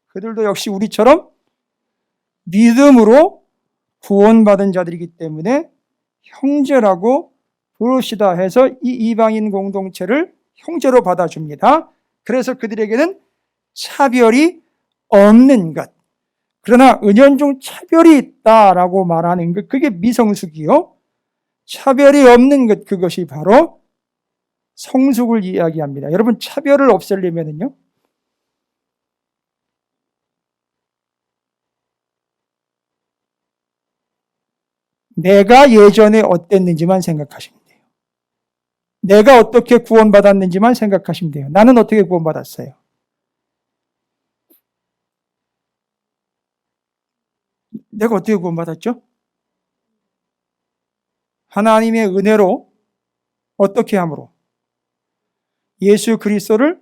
그들도 역시 우리처럼 믿음으로 구원받은 자들이기 때문에 형제라고 부르시다 해서 이 이방인 공동체를 형제로 받아줍니다. 그래서 그들에게는 차별이 없는 것. 그러나 은연중 차별이 있다라고 말하는 것, 그게 미성숙이요. 차별이 없는 것, 그것이 바로 성숙을 이야기합니다. 여러분, 차별을 없애려면요, 내가 예전에 어땠는지만 생각하시면 돼요. 내가 어떻게 구원받았는지만 생각하시면 돼요. 나는 어떻게 구원받았어요? 내가 어떻게 구원받았죠? 하나님의 은혜로. 어떻게 함으로? 예수 그리스도를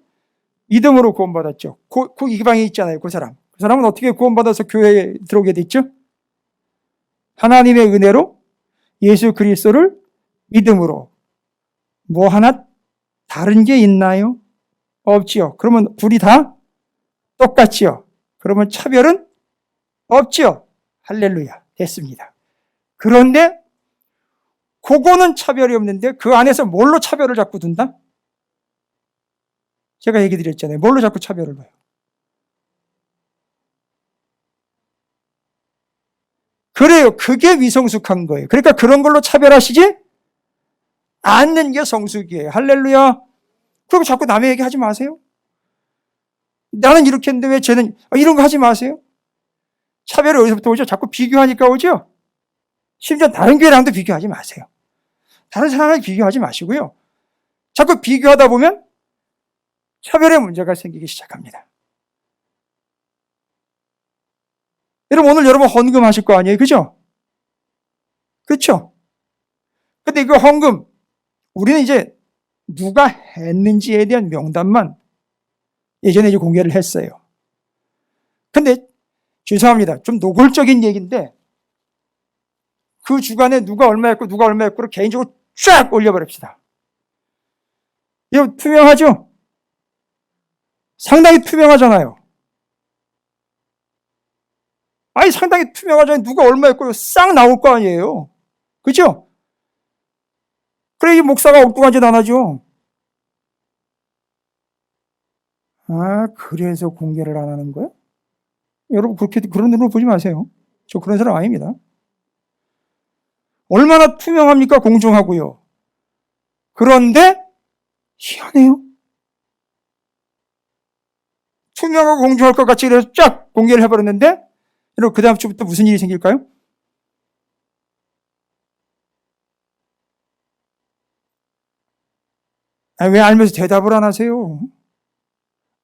믿음으로 구원받았죠. 그 이방에 있잖아요. 그 사람. 그 사람은 어떻게 구원받아서 교회에 들어오게 됐죠? 하나님의 은혜로 예수 그리스도를 믿음으로. 뭐 하나 다른 게 있나요? 없지요. 그러면 둘이 다 똑같지요. 그러면 차별은 없지요. 할렐루야. 됐습니다. 그런데 그거는 차별이 없는데 그 안에서 뭘로 차별을 자꾸 둔다? 제가 얘기 드렸잖아요. 뭘로 자꾸 차별을 둬요? 그래요. 그게 미성숙한 거예요. 그러니까 그런 걸로 차별하시지 않는 게 성숙이에요. 할렐루야. 그리고 자꾸 남의 얘기 하지 마세요. 나는 이렇게 했는데 왜 쟤는 이런 거 하지 마세요. 차별이 어디서부터 오죠? 자꾸 비교하니까 오죠? 심지어 다른 교회랑도 비교하지 마세요. 다른 사람을 비교하지 마시고요. 자꾸 비교하다 보면 차별의 문제가 생기기 시작합니다. 여러분, 오늘 여러분 헌금 하실 거 아니에요? 그죠? 그렇죠? 근데 이거 헌금, 우리는 이제 누가 했는지에 대한 명단만 예전에 이제 공개를 했어요. 근데 죄송합니다. 좀 노골적인 얘기인데 그 주간에 누가 얼마 했고 누가 얼마 했고를 개인적으로 쫙 올려버립시다. 이거 투명하죠? 상당히 투명하잖아요. 아니, 상당히 투명하잖아요. 누가 얼마 했고요. 싹 나올 거 아니에요. 그죠? 그래, 이 목사가 엉뚱한 짓 안 하죠. 아, 그래서 공개를 안 하는 거야? 여러분, 그런 눈으로 보지 마세요. 저 그런 사람 아닙니다. 얼마나 투명합니까? 공정하고요. 그런데, 희한해요. 투명하고 공정할 것 같이 그래서 쫙 공개를 해버렸는데, 여러분, 그 다음 주부터 무슨 일이 생길까요? 아니, 왜 알면서 대답을 안 하세요?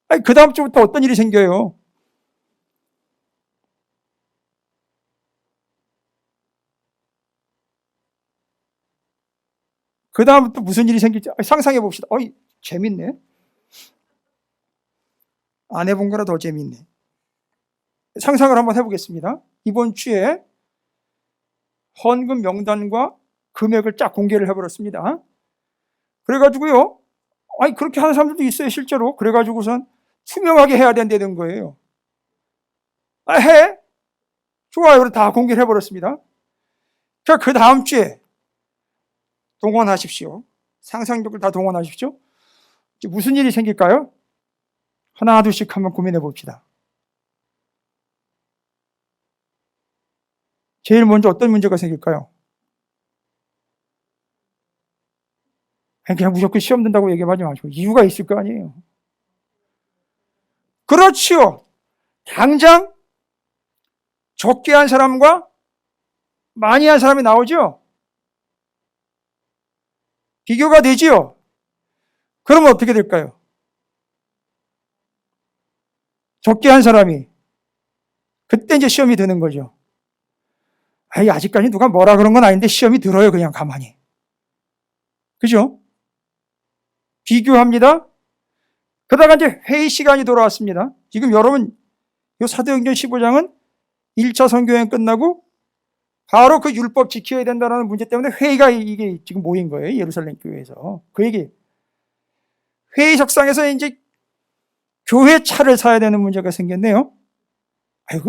아니, 그 다음 주부터 어떤 일이 생겨요? 그 다음부터 무슨 일이 생길지 상상해 봅시다. 재밌네. 안 해본 거라 더 재밌네. 상상을 한번 해보겠습니다. 이번 주에 헌금 명단과 금액을 쫙 공개를 해버렸습니다. 그래가지고요, 그렇게 하는 사람들도 있어요, 실제로. 그래가지고선 투명하게 해야 된다는 거예요. 해? 좋아요. 다 공개를 해버렸습니다. 자, 그 다음 주에 동원하십시오. 상상력을 다 동원하십시오. 무슨 일이 생길까요? 하나, 둘씩 한번 고민해 봅시다. 제일 먼저 어떤 문제가 생길까요? 그냥 무조건 시험 든다고 얘기하지 마시고 이유가 있을 거 아니에요. 그렇지요. 당장 적게 한 사람과 많이 한 사람이 나오죠? 비교가 되지요? 그러면 어떻게 될까요? 적게 한 사람이 그때 이제 시험이 드는 거죠. 아직까지 누가 뭐라 그런 건 아닌데 시험이 들어요, 그냥 가만히. 그죠? 비교합니다. 그러다가 이제 회의 시간이 돌아왔습니다. 지금 여러분, 이 사도행전 15장은 1차 선교여행 끝나고 바로 그 율법 지켜야 된다는 문제 때문에 회의가 이게 지금 모인 거예요. 예루살렘 교회에서. 그 얘기. 회의석상에서 이제 교회 차를 사야 되는 문제가 생겼네요.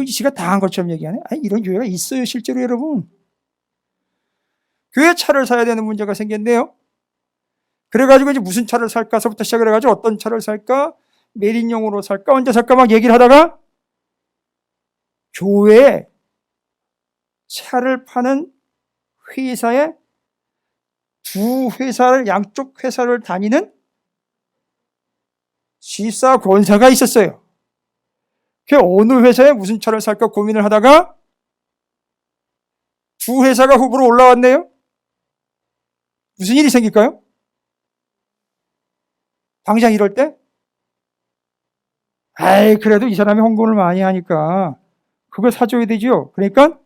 이 지가 다 한 것처럼 얘기하네. 이런 교회가 있어요, 실제로 여러분. 교회 차를 사야 되는 문제가 생겼네요. 그래가지고 이제 무슨 차를 살까서부터 시작을 해가지고 어떤 차를 살까, 메린용으로 살까, 언제 살까 막 얘기를 하다가 교회에 차를 파는 회사에 두 회사를, 양쪽 회사를 다니는 지사 권사가 있었어요. 그 어느 회사에 무슨 차를 살까 고민을 하다가 두 회사가 후보로 올라왔네요. 무슨 일이 생길까요? 당장 이럴 때? 그래도 이 사람이 헌금을 많이 하니까 그걸 사줘야 되죠. 그러니까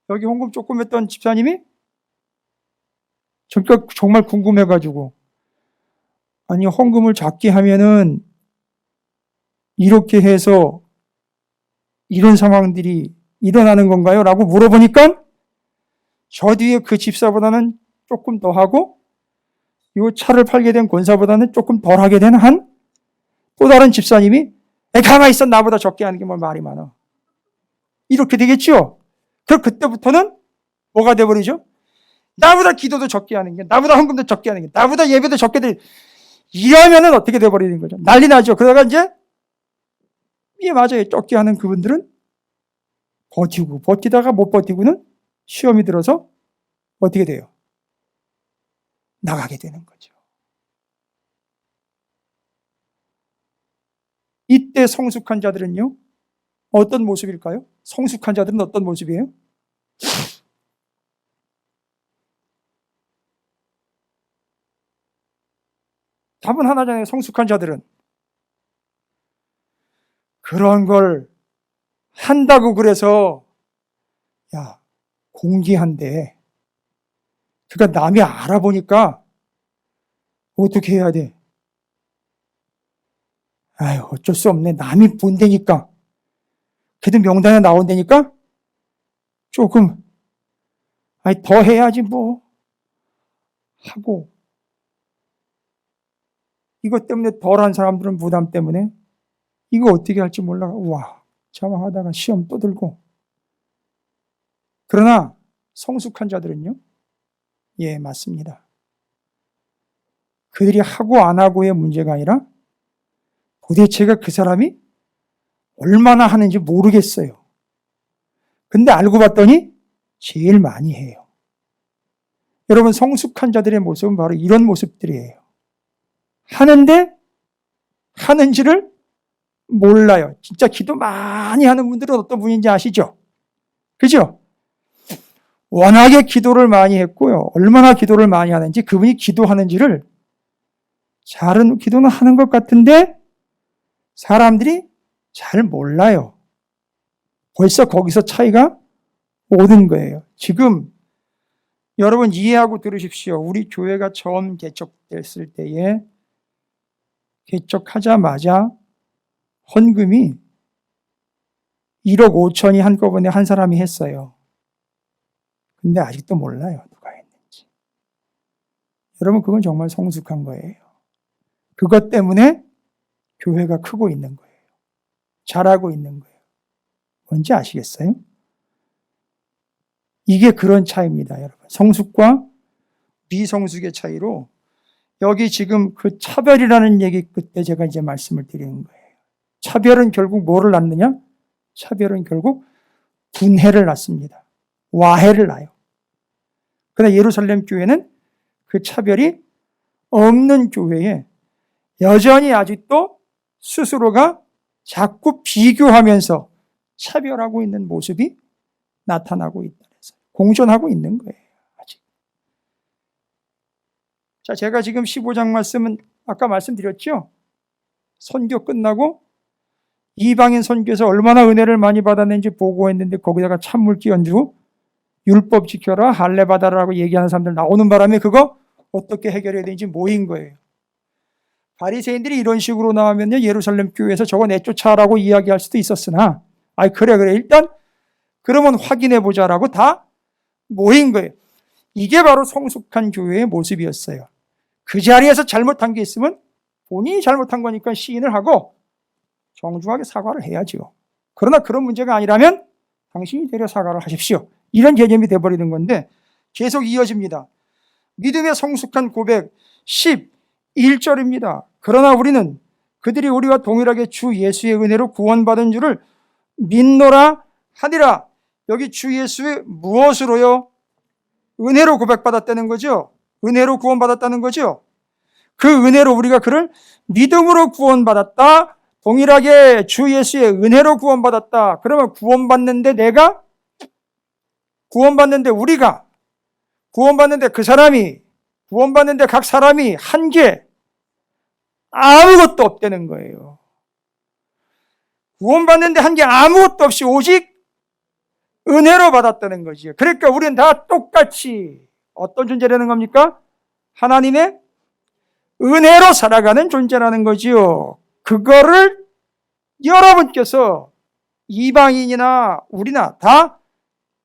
여기 헌금 조금 했던 집사님이 정말 궁금해가지고 헌금을 작게 하면은 이렇게 해서 이런 상황들이 일어나는 건가요? 라고 물어보니까 저 뒤에 그 집사보다는 조금 더 하고 이 차를 팔게 된 권사보다는 조금 덜 하게 된 또 다른 집사님이 가만히 있어, 나보다 적게 하는 게 뭘 말이 많아. 이렇게 되겠죠? 그럼 그때부터는 뭐가 돼버리죠? 나보다 기도도 적게 하는 게, 나보다 헌금도 적게 하는 게, 나보다 예배도 적게 되 이러면은 어떻게 돼버리는 거죠? 난리 나죠. 그러다가 이제 맞아요. 적게 하는 그분들은 버티다가 못 버티고는 시험이 들어서 어떻게 돼요? 나가게 되는 거죠. 이때 성숙한 자들은요, 어떤 모습일까요? 성숙한 자들은 어떤 모습이에요? 답은 하나잖아요. 성숙한 자들은 그런 걸 한다고 그래서 공개한대. 그러니까 남이 알아보니까 어떻게 해야 돼? 어쩔 수 없네. 남이 본다니까. 그래도 명단에 나온다니까 조금 더 해야지 뭐. 하고, 이것 때문에 덜한 사람들은 부담 때문에 이거 어떻게 할지 몰라. 우와, 자망하다가 시험 또 들고. 그러나 성숙한 자들은요? 예, 맞습니다. 그들이 하고 안 하고의 문제가 아니라 도대체가 그 사람이 얼마나 하는지 모르겠어요. 근데 알고 봤더니 제일 많이 해요. 여러분, 성숙한 자들의 모습은 바로 이런 모습들이에요. 하는데 하는지를 몰라요. 진짜 기도 많이 하는 분들은 어떤 분인지 아시죠? 그죠? 워낙에 기도를 많이 했고요. 얼마나 기도를 많이 하는지, 그분이 기도하는지를 잘은 기도는 하는 것 같은데 사람들이 잘 몰라요. 벌써 거기서 차이가 오는 거예요. 지금 여러분 이해하고 들으십시오. 우리 교회가 처음 개척됐을 때에 개척하자마자 헌금이 1억 5천이 한꺼번에 한 사람이 했어요. 근데 아직도 몰라요. 누가 했는지. 여러분, 그건 정말 성숙한 거예요. 그것 때문에 교회가 크고 있는 거예요. 잘하고 있는 거예요. 뭔지 아시겠어요? 이게 그런 차이입니다, 여러분. 성숙과 미성숙의 차이로 여기 지금 그 차별이라는 얘기 그때 제가 이제 말씀을 드리는 거예요. 차별은 결국 뭐를 낳느냐? 차별은 결국 분해를 낳습니다. 와해를 낳아요. 그러나 예루살렘 교회는 그 차별이 없는 교회에 여전히 아직도 스스로가 자꾸 비교하면서 차별하고 있는 모습이 나타나고 있다. 공존하고 있는 거예요. 아직. 자, 제가 지금 15장 말씀은 아까 말씀드렸죠? 선교 끝나고 이방인 선교에서 얼마나 은혜를 많이 받았는지 보고했는데 거기다가 찬물 끼얹고 율법 지켜라, 할례 받아라라고 얘기하는 사람들 나오는 바람에 그거 어떻게 해결해야 되는지 모인 거예요. 바리새인들이 이런 식으로 나오면요, 예루살렘 교회에서 저거 내쫓아라고 이야기할 수도 있었으나, 그래 일단 그러면 확인해 보자라고 다 모인 거예요. 이게 바로 성숙한 교회의 모습이었어요. 그 자리에서 잘못한 게 있으면 본인이 잘못한 거니까 시인을 하고 정중하게 사과를 해야죠. 그러나 그런 문제가 아니라면 당신이 대려 사과를 하십시오. 이런 개념이 돼버리는 건데 계속 이어집니다. 믿음의 성숙한 고백 11절입니다. 그러나 우리는 그들이 우리와 동일하게 주 예수의 은혜로 구원받은 줄을 믿노라 하니라. 여기 주 예수의 무엇으로요? 은혜로 고백받았다는 거죠. 은혜로 구원받았다는 거죠. 그 은혜로 우리가 그를 믿음으로 구원받았다. 동일하게 주 예수의 은혜로 구원받았다. 그러면 구원받는데 내가, 구원받는데 우리가, 구원받는데 그 사람이, 구원받는데 각 사람이 한 게 아무것도 없다는 거예요. 구원받는데 한 게 아무것도 없이 오직 은혜로 받았다는 거지요. 그러니까 우리는 다 똑같이 어떤 존재라는 겁니까? 하나님의 은혜로 살아가는 존재라는 거지요. 그거를 여러분께서 이방인이나 우리나 다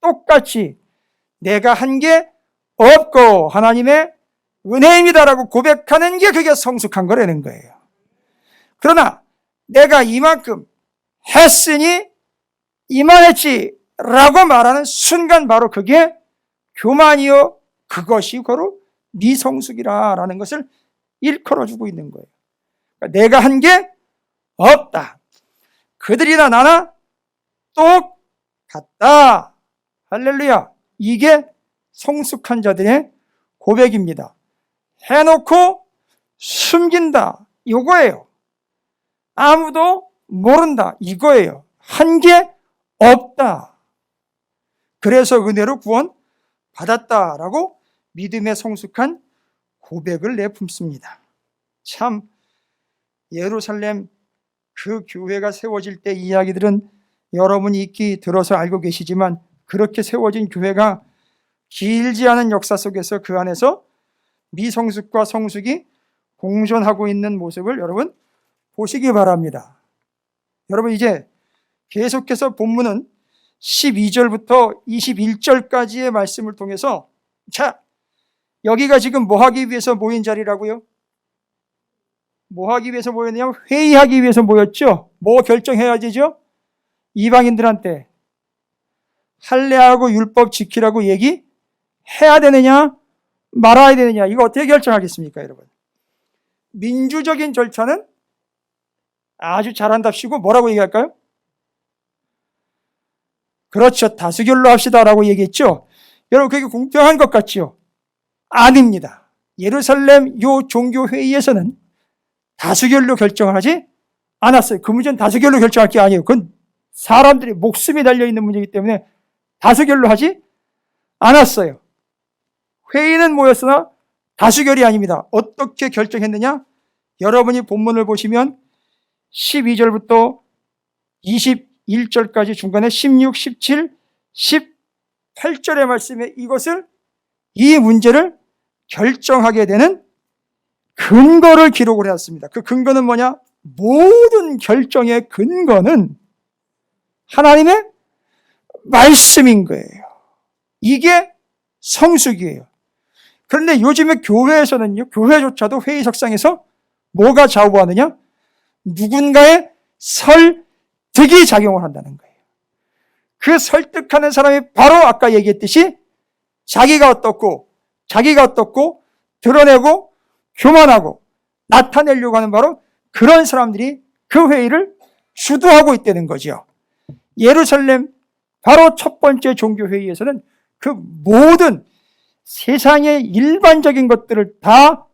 똑같이 내가 한 게 없고 하나님의 은혜입니다라고 고백하는 게 그게 성숙한 거라는 거예요. 그러나 내가 이만큼 했으니 이만했지 라고 말하는 순간 바로 그게 교만이요, 그것이 바로 미성숙이라는 것을 일컬어주고 있는 거예요. 그러니까 내가 한 게 없다. 그들이나 나나 똑같다. 할렐루야. 이게 성숙한 자들의 고백입니다. 해놓고 숨긴다. 이거예요. 아무도 모른다. 이거예요. 한 게 없다. 그래서 은혜로 구원 받았다라고 믿음의 성숙한 고백을 내품습니다. 참 예루살렘 그 교회가 세워질 때 이야기들은 여러분이 익히 들어서 알고 계시지만 그렇게 세워진 교회가 길지 않은 역사 속에서 그 안에서 미성숙과 성숙이 공존하고 있는 모습을 여러분 보시기 바랍니다. 여러분 이제 계속해서 본문은 12절부터 21절까지의 말씀을 통해서 자, 여기가 지금 뭐 하기 위해서 모인 자리라고요? 뭐 하기 위해서 모였냐면 회의하기 위해서 모였죠. 뭐 결정해야 되죠? 이방인들한테 할례하고 율법 지키라고 얘기해야 되느냐 말아야 되느냐, 이거 어떻게 결정하겠습니까, 여러분? 민주적인 절차는 아주 잘한답시고 뭐라고 얘기할까요? 그렇죠, 다수결로 합시다라고 얘기했죠. 여러분, 그게 공평한 것 같지요? 아닙니다. 예루살렘 요 종교회의에서는 다수결로 결정을 하지 않았어요. 그 문제는 다수결로 결정할 게 아니에요. 그건 사람들의 목숨이 달려있는 문제이기 때문에 다수결로 하지 않았어요. 회의는 모였으나 다수결이 아닙니다. 어떻게 결정했느냐? 여러분이 본문을 보시면 12절부터 21절까지 중간에 16, 17, 18절의 말씀에 이 문제를 결정하게 되는 근거를 기록을 해왔습니다. 그 근거는 뭐냐? 모든 결정의 근거는 하나님의 말씀인 거예요. 이게 성숙이에요. 그런데 요즘에 교회에서는요, 교회조차도 회의석상에서 뭐가 좌우하느냐? 누군가의 설득이 작용을 한다는 거예요. 그 설득하는 사람이 바로 아까 얘기했듯이 자기가 어떻고 드러내고 교만하고 나타내려고 하는 바로 그런 사람들이 그 회의를 주도하고 있다는 거죠. 예루살렘 바로 첫 번째 종교회의에서는 그 모든 세상의 일반적인 것들을 다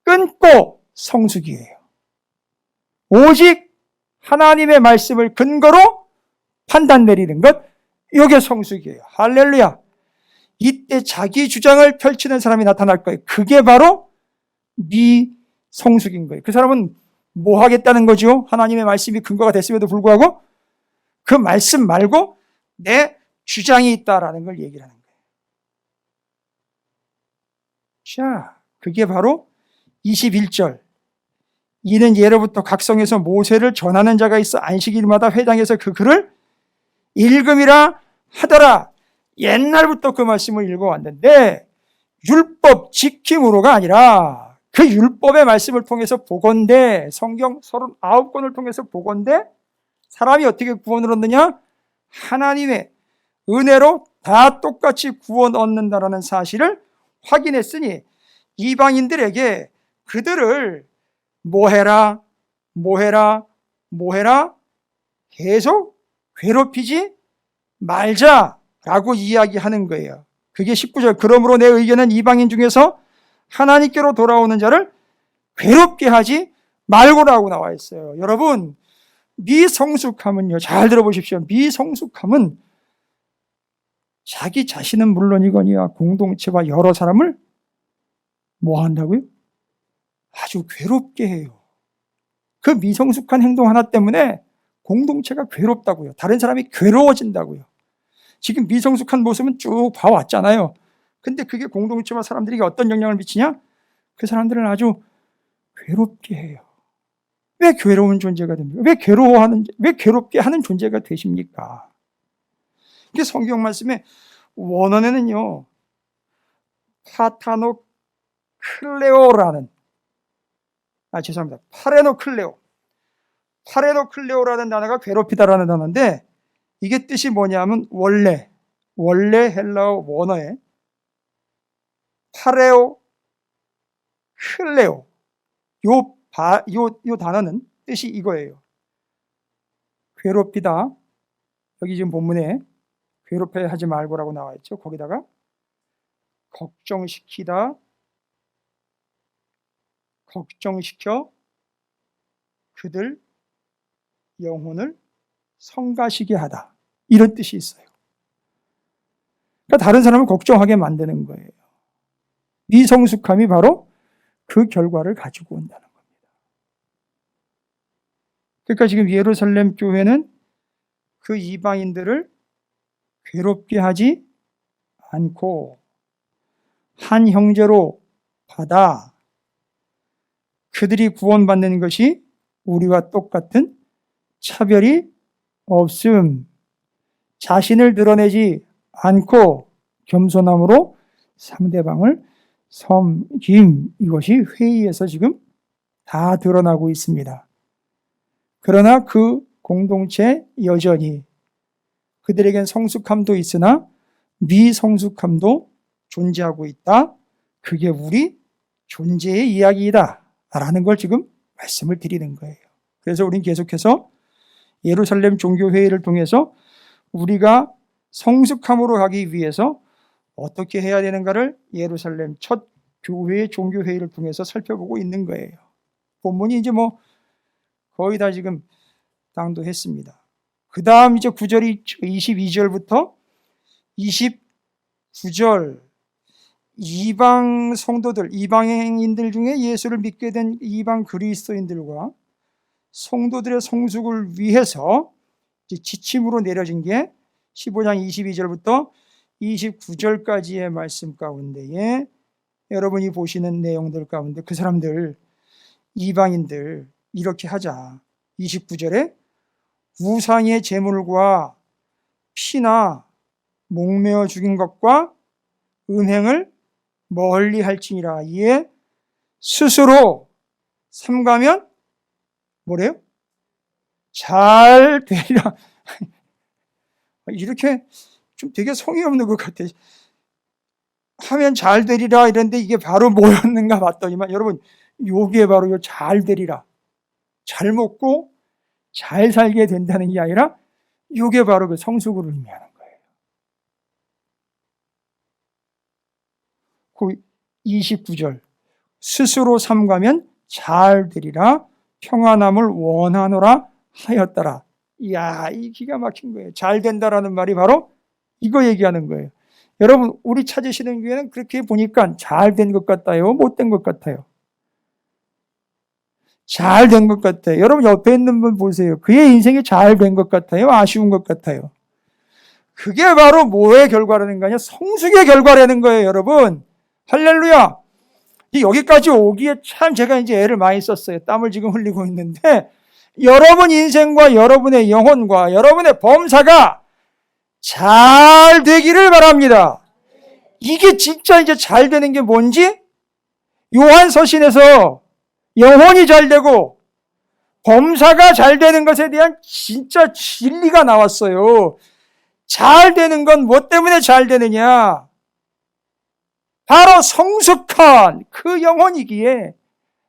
끊고 성숙이에요. 오직 하나님의 말씀을 근거로 판단 내리는 것, 이게 성숙이에요. 할렐루야. 이때 자기 주장을 펼치는 사람이 나타날 거예요. 그게 바로 미성숙인 거예요. 그 사람은 뭐 하겠다는 거죠? 하나님의 말씀이 근거가 됐음에도 불구하고 그 말씀 말고 내 주장이 있다라는 걸 얘기를 하는 거예요. 자, 그게 바로 21절. 이는 예로부터 각성에서 모세를 전하는 자가 있어 안식일마다 회당에서 그 글을 읽음이라 하더라. 옛날부터 그 말씀을 읽어왔는데 율법 지킴으로가 아니라 그 율법의 말씀을 통해서 보건대, 성경 39권을 통해서 보건대 사람이 어떻게 구원을 얻느냐? 하나님의 은혜로 다 똑같이 구원 얻는다라는 사실을 확인했으니 이방인들에게 그들을 뭐해라 계속 괴롭히지 말자라고 이야기하는 거예요. 그게 19절. 그러므로 내 의견은 이방인 중에서 하나님께로 돌아오는 자를 괴롭게 하지 말고라고 나와 있어요. 여러분, 미성숙함은요, 잘 들어보십시오. 미성숙함은 자기 자신은 물론이거니와 공동체와 여러 사람을 뭐 한다고요? 아주 괴롭게 해요. 그 미성숙한 행동 하나 때문에 공동체가 괴롭다고요. 다른 사람이 괴로워진다고요. 지금 미성숙한 모습은 쭉 봐왔잖아요. 근데 그게 공동체와 사람들에게 어떤 영향을 미치냐? 그 사람들은 아주 괴롭게 해요. 왜 괴로운 존재가 됩니까? 왜 괴롭게 하는 존재가 되십니까? 이게 성경 말씀에 원어에는요, 파레노클레오라는 단어가 괴롭히다라는 단어인데 이게 뜻이 뭐냐면 원래 헬라어 원어에 파레오 클레오 요 단어는 뜻이 이거예요. 괴롭히다. 여기 지금 본문에 괴롭혀 하지 말고라고 나와 있죠. 거기다가 걱정시켜 그들 영혼을 성가시게 하다. 이런 뜻이 있어요. 그러니까 다른 사람을 걱정하게 만드는 거예요. 미성숙함이 바로 그 결과를 가지고 온다는 겁니다. 그러니까 지금 예루살렘 교회는 그 이방인들을 괴롭게 하지 않고 한 형제로 받아 그들이 구원받는 것이 우리와 똑같은 차별이 없음, 자신을 드러내지 않고 겸손함으로 상대방을 섬김, 이것이 회의에서 지금 다 드러나고 있습니다. 그러나 그 공동체 여전히 그들에겐 성숙함도 있으나 미성숙함도 존재하고 있다. 그게 우리 존재의 이야기이다 라는 걸 지금 말씀을 드리는 거예요. 그래서 우리는 계속해서 예루살렘 종교회의를 통해서 우리가 성숙함으로 가기 위해서 어떻게 해야 되는가를 예루살렘 첫 교회의 종교회의를 통해서 살펴보고 있는 거예요. 본문이 이제 뭐 거의 다 지금 당도했습니다. 그 다음 이제 9절이 22절부터 29절 이방 성도들, 이방인들 중에 예수를 믿게 된 이방 그리스도인들과 성도들의 성숙을 위해서 지침으로 내려진 게 15장 22절부터 29절까지의 말씀 가운데에 여러분이 보시는 내용들 가운데 그 사람들, 이방인들 이렇게 하자. 29절에 우상의 제물과 피나 목매어 죽인 것과 음행을 멀리 할지니라. 이에 스스로 삼가면 뭐래요? 잘 되리라. 이렇게 좀 되게 성의 없는 것 같아요. 하면 잘 되리라 이런데 이게 바로 뭐였는가 봤더니만 여러분 요게 바로 요 잘 되리라. 잘 먹고 잘 살게 된다는 게 아니라 요게 바로 그 성숙을 의미하는 거예요. 그 29절 스스로 삼가면 잘 되리라 평안함을 원하노라 하였더라. 이야, 이 기가 막힌 거예요. 잘 된다라는 말이 바로 이거 얘기하는 거예요. 여러분, 우리 찾으시는 교회는 그렇게 보니까 잘 된 것 같아요? 못 된 것 같아요? 잘 된 것 같아요. 여러분 옆에 있는 분 보세요. 그의 인생이 잘 된 것 같아요? 아쉬운 것 같아요? 그게 바로 뭐의 결과라는 거냐? 성숙의 결과라는 거예요, 여러분. 할렐루야. 여기까지 오기에 참 제가 이제 애를 많이 썼어요. 땀을 지금 흘리고 있는데 여러분 인생과 여러분의 영혼과 여러분의 범사가 잘 되기를 바랍니다. 이게 진짜 이제 잘 되는 게 뭔지 요한서신에서 영혼이 잘 되고 범사가 잘 되는 것에 대한 진짜 진리가 나왔어요. 잘 되는 건 뭐 때문에 잘 되느냐? 바로 성숙한 그 영혼이기에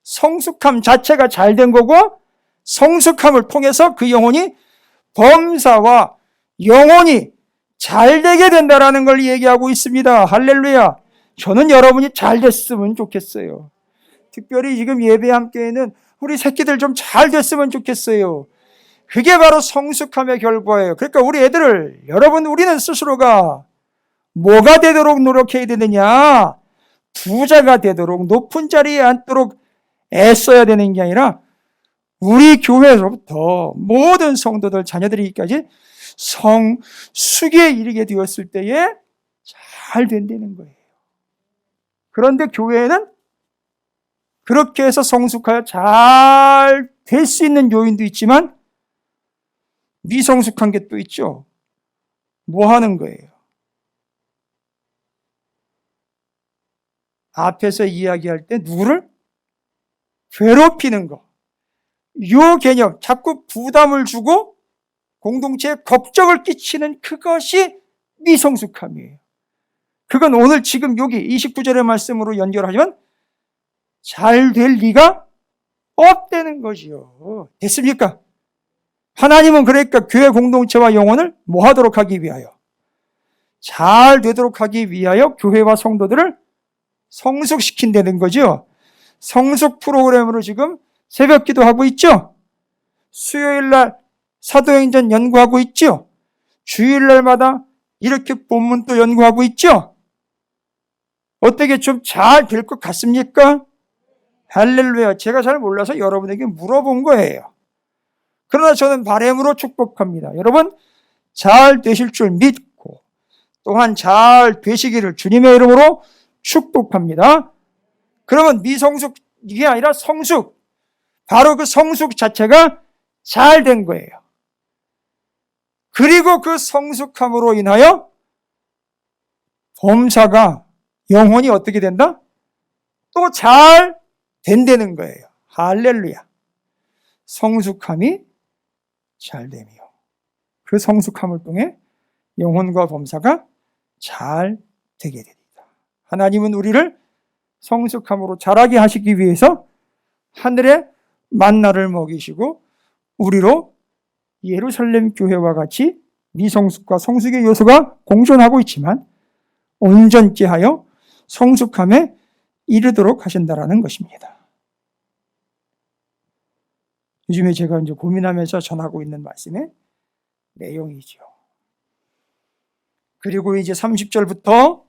성숙함 자체가 잘 된 거고 성숙함을 통해서 그 영혼이 범사와 영혼이 잘 되게 된다라는 걸 얘기하고 있습니다. 할렐루야. 저는 여러분이 잘 됐으면 좋겠어요. 특별히 지금 예배 함께에는 우리 새끼들 좀 잘 됐으면 좋겠어요. 그게 바로 성숙함의 결과예요. 그러니까 우리 애들을 우리는 스스로가 뭐가 되도록 노력해야 되느냐? 부자가 되도록 높은 자리에 앉도록 애써야 되는 게 아니라 우리 교회로부터 모든 성도들 자녀들이기까지 성숙에 이르게 되었을 때에 잘 된다는 거예요. 그런데 교회에는 그렇게 해서 성숙하여 잘 될 수 있는 요인도 있지만 미성숙한 게 또 있죠. 뭐 하는 거예요? 앞에서 이야기할 때 누구를 괴롭히는 거. 요 개념, 자꾸 부담을 주고 공동체에 걱정을 끼치는 그것이 미성숙함이에요. 그건 오늘 지금 여기 29절의 말씀으로 연결하지만 잘 될 리가 없다는 거지요. 됐습니까? 하나님은 그러니까 교회 공동체와 영혼을 뭐 하도록 하기 위하여? 잘 되도록 하기 위하여 교회와 성도들을 성숙시킨다는 거죠. 성숙 프로그램으로 지금 새벽 기도하고 있죠. 수요일날 사도행전 연구하고 있죠. 주일날마다 이렇게 본문 또 연구하고 있죠. 어떻게 좀 잘 될 것 같습니까? 할렐루야. 제가 잘 몰라서 여러분에게 물어본 거예요. 그러나 저는 바람으로 축복합니다. 여러분 잘 되실 줄 믿고 또한 잘 되시기를 주님의 이름으로 축복합니다. 그러면 미성숙 이게 아니라 성숙, 바로 그 성숙 자체가 잘 된 거예요. 그리고 그 성숙함으로 인하여 범사가 영혼이 어떻게 된다? 또 잘 된다는 거예요. 할렐루야. 성숙함이 잘 되며 그 성숙함을 통해 영혼과 범사가 잘 되게 됩니다. 하나님은 우리를 성숙함으로 자라게 하시기 위해서 하늘의 만나를 먹이시고 우리로 예루살렘 교회와 같이 미성숙과 성숙의 요소가 공존하고 있지만 온전케 하여 성숙함에 이르도록 하신다라는 것입니다. 요즘에 제가 이제 고민하면서 전하고 있는 말씀의 내용이죠. 그리고 이제 30절부터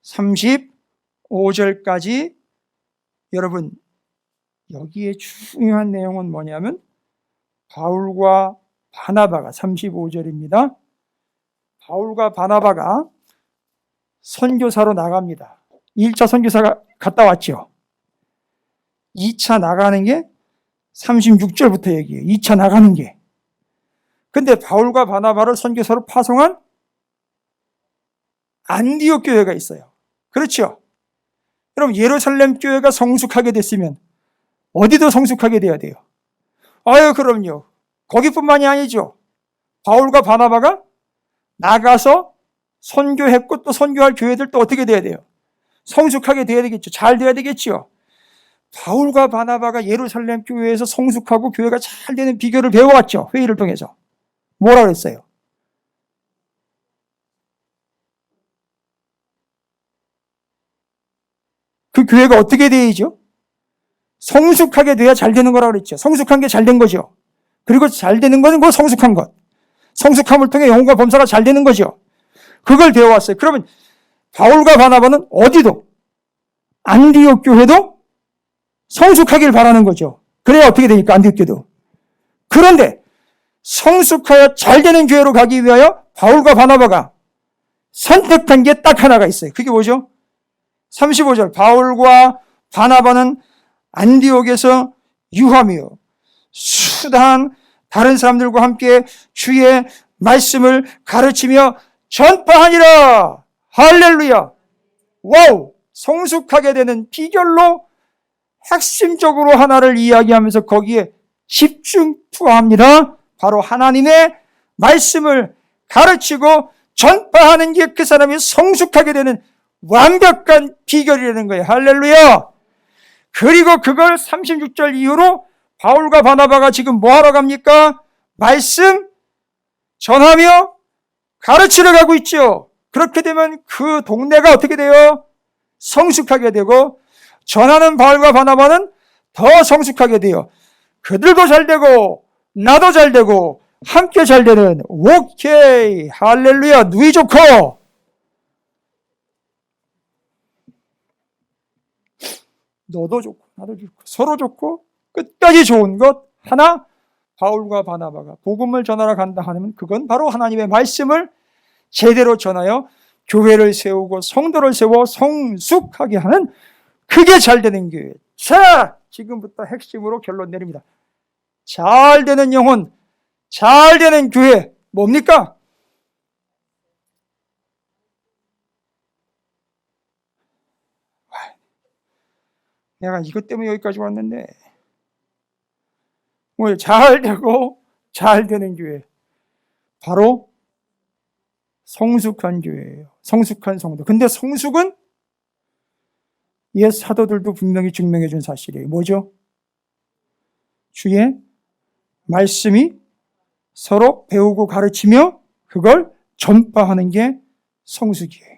35절까지 여러분 여기에 중요한 내용은 뭐냐면 바울과 바나바가 35절입니다. 바울과 바나바가 선교사로 나갑니다. 1차 선교사가 갔다 왔죠. 2차 나가는 게 36절부터 얘기해요. 2차 나가는 게. 근데 바울과 바나바를 선교사로 파송한 안디옥 교회가 있어요. 그렇죠? 여러분 예루살렘 교회가 성숙하게 됐으면 어디도 성숙하게 돼야 돼요. 아유 그럼요. 거기뿐만이 아니죠. 바울과 바나바가 나가서 선교했고 또 선교할 교회들 또 어떻게 돼야 돼요? 성숙하게 돼야 되겠죠. 잘 돼야 되겠죠. 바울과 바나바가 예루살렘 교회에서 성숙하고 교회가 잘 되는 비결을 배워왔죠. 회의를 통해서. 뭐라 그랬어요? 그 교회가 어떻게 돼야죠? 성숙하게 돼야 잘 되는 거라고 그랬죠. 성숙한 게 잘 된 거죠. 그리고 잘 되는 것은 그 성숙한 것. 성숙함을 통해 영혼과 범사가 잘 되는 거죠. 그걸 배워왔어요. 그러면 바울과 바나바는 어디도 안디옥 교회도 성숙하길 바라는 거죠. 그래야 어떻게 되니까 안디옥 교회도. 그런데 성숙하여 잘 되는 교회로 가기 위하여 바울과 바나바가 선택한 게 딱 하나가 있어요. 그게 뭐죠? 35절 바울과 바나바는 안디옥에서 유하며 수단 다른 사람들과 함께 주의 말씀을 가르치며 전파하니라. 할렐루야. 와우. 성숙하게 되는 비결로 핵심적으로 하나를 이야기하면서 거기에 집중 투하합니다. 바로 하나님의 말씀을 가르치고 전파하는 게 그 사람이 성숙하게 되는 완벽한 비결이라는 거예요. 할렐루야. 그리고 그걸 36절 이후로 바울과 바나바가 지금 뭐 하러 갑니까? 말씀 전하며 가르치러 가고 있죠. 그렇게 되면 그 동네가 어떻게 돼요? 성숙하게 되고 전하는 바울과 바나바는 더 성숙하게 돼요. 그들도 잘 되고 나도 잘 되고 함께 잘 되는 오케이 할렐루야 누이 좋고 너도 좋고 나도 좋고 서로 좋고 끝까지 좋은 것 하나 바울과 바나바가 복음을 전하러 간다 하면 그건 바로 하나님의 말씀을 제대로 전하여 교회를 세우고 성도를 세워 성숙하게 하는 그게 잘 되는 교회. 자, 지금부터 핵심으로 결론 내립니다. 잘 되는 영혼, 잘 되는 교회 뭡니까? 내가 이것 때문에 여기까지 왔는데 오늘 잘 되고 잘 되는 교회 바로 성숙한 교회예요. 성숙한 성도. 근데 성숙은 옛 사도들도 분명히 증명해 준 사실이에요. 뭐죠? 주의 말씀이 서로 배우고 가르치며 그걸 전파하는 게 성숙이에요.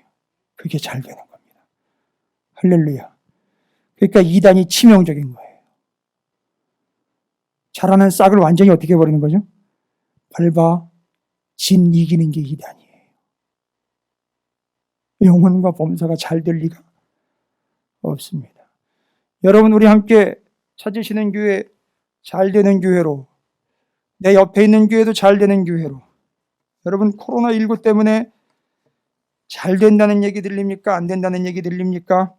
그게 잘 되는 겁니다. 할렐루야. 그러니까 이단이 치명적인 거예요. 자라는 싹을 완전히 어떻게 해버리는 거죠? 밟아 진 이기는 게 이단이에요. 영혼과 범사가 잘 될 리가 없습니다. 여러분 우리 함께 찾으시는 교회 잘 되는 교회로 내 옆에 있는 교회도 잘 되는 교회로 여러분 코로나19 때문에 잘 된다는 얘기 들립니까? 안 된다는 얘기 들립니까?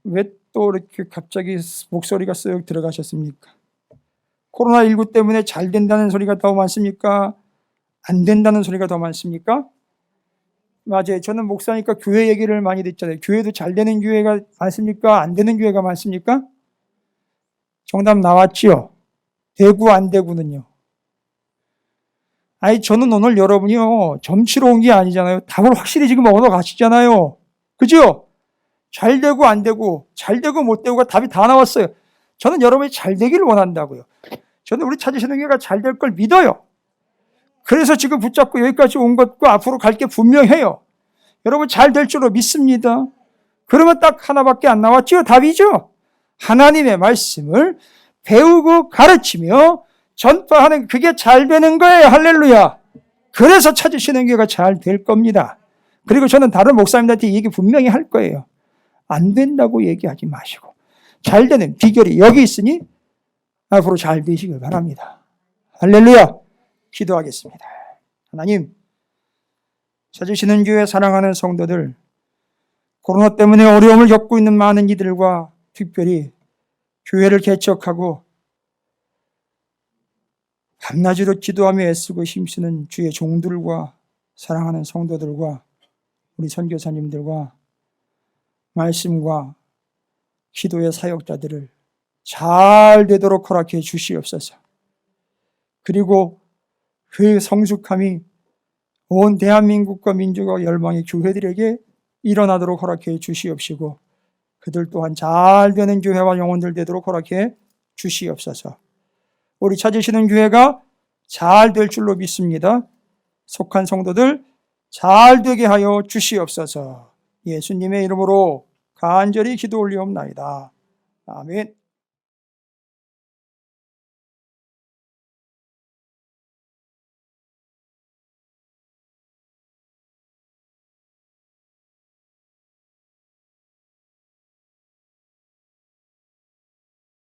왜 또 이렇게 갑자기 목소리가 쓱 들어가셨습니까? 코로나19 때문에 잘 된다는 소리가 더 많습니까? 안 된다는 소리가 더 많습니까? 맞아요. 저는 목사니까 교회 얘기를 많이 듣잖아요. 교회도 잘 되는 교회가 많습니까? 안 되는 교회가 많습니까? 정답 나왔지요? 되고 안 되고는요. 아니, 저는 오늘 여러분이요, 점치러 온 게 아니잖아요. 답을 확실히 지금 얻어 가시잖아요. 그죠? 잘 되고 안 되고, 잘 되고 못 되고가 답이 다 나왔어요. 저는 여러분이 잘 되기를 원한다고요. 저는 우리 찾으시는 교회가 잘 될 걸 믿어요. 그래서 지금 붙잡고 여기까지 온 것과 앞으로 갈 게 분명해요. 여러분 잘 될 줄로 믿습니다. 그러면 딱 하나밖에 안 나왔죠? 답이죠? 하나님의 말씀을 배우고 가르치며 전파하는 그게 잘 되는 거예요. 할렐루야. 그래서 찾으시는 교회가 잘 될 겁니다. 그리고 저는 다른 목사님들한테 얘기 분명히 할 거예요. 안 된다고 얘기하지 마시고 잘 되는 비결이 여기 있으니 앞으로 잘 되시길 바랍니다. 할렐루야. 기도하겠습니다. 하나님, 찾으시는 교회 사랑하는 성도들, 코로나 때문에 어려움을 겪고 있는 많은 이들과 특별히 교회를 개척하고 밤낮으로 기도하며 애쓰고 힘쓰는 주의 종들과 사랑하는 성도들과 우리 선교사님들과 말씀과 기도의 사역자들을 잘 되도록 허락해 주시옵소서. 그리고 그 성숙함이 온 대한민국과 민족과 열방의 교회들에게 일어나도록 허락해 주시옵시고 그들 또한 잘 되는 교회와 영혼들 되도록 허락해 주시옵소서. 우리 찾으시는 교회가 잘 될 줄로 믿습니다. 속한 성도들 잘 되게 하여 주시옵소서. 예수님의 이름으로 간절히 기도 올리옵나이다. 아멘.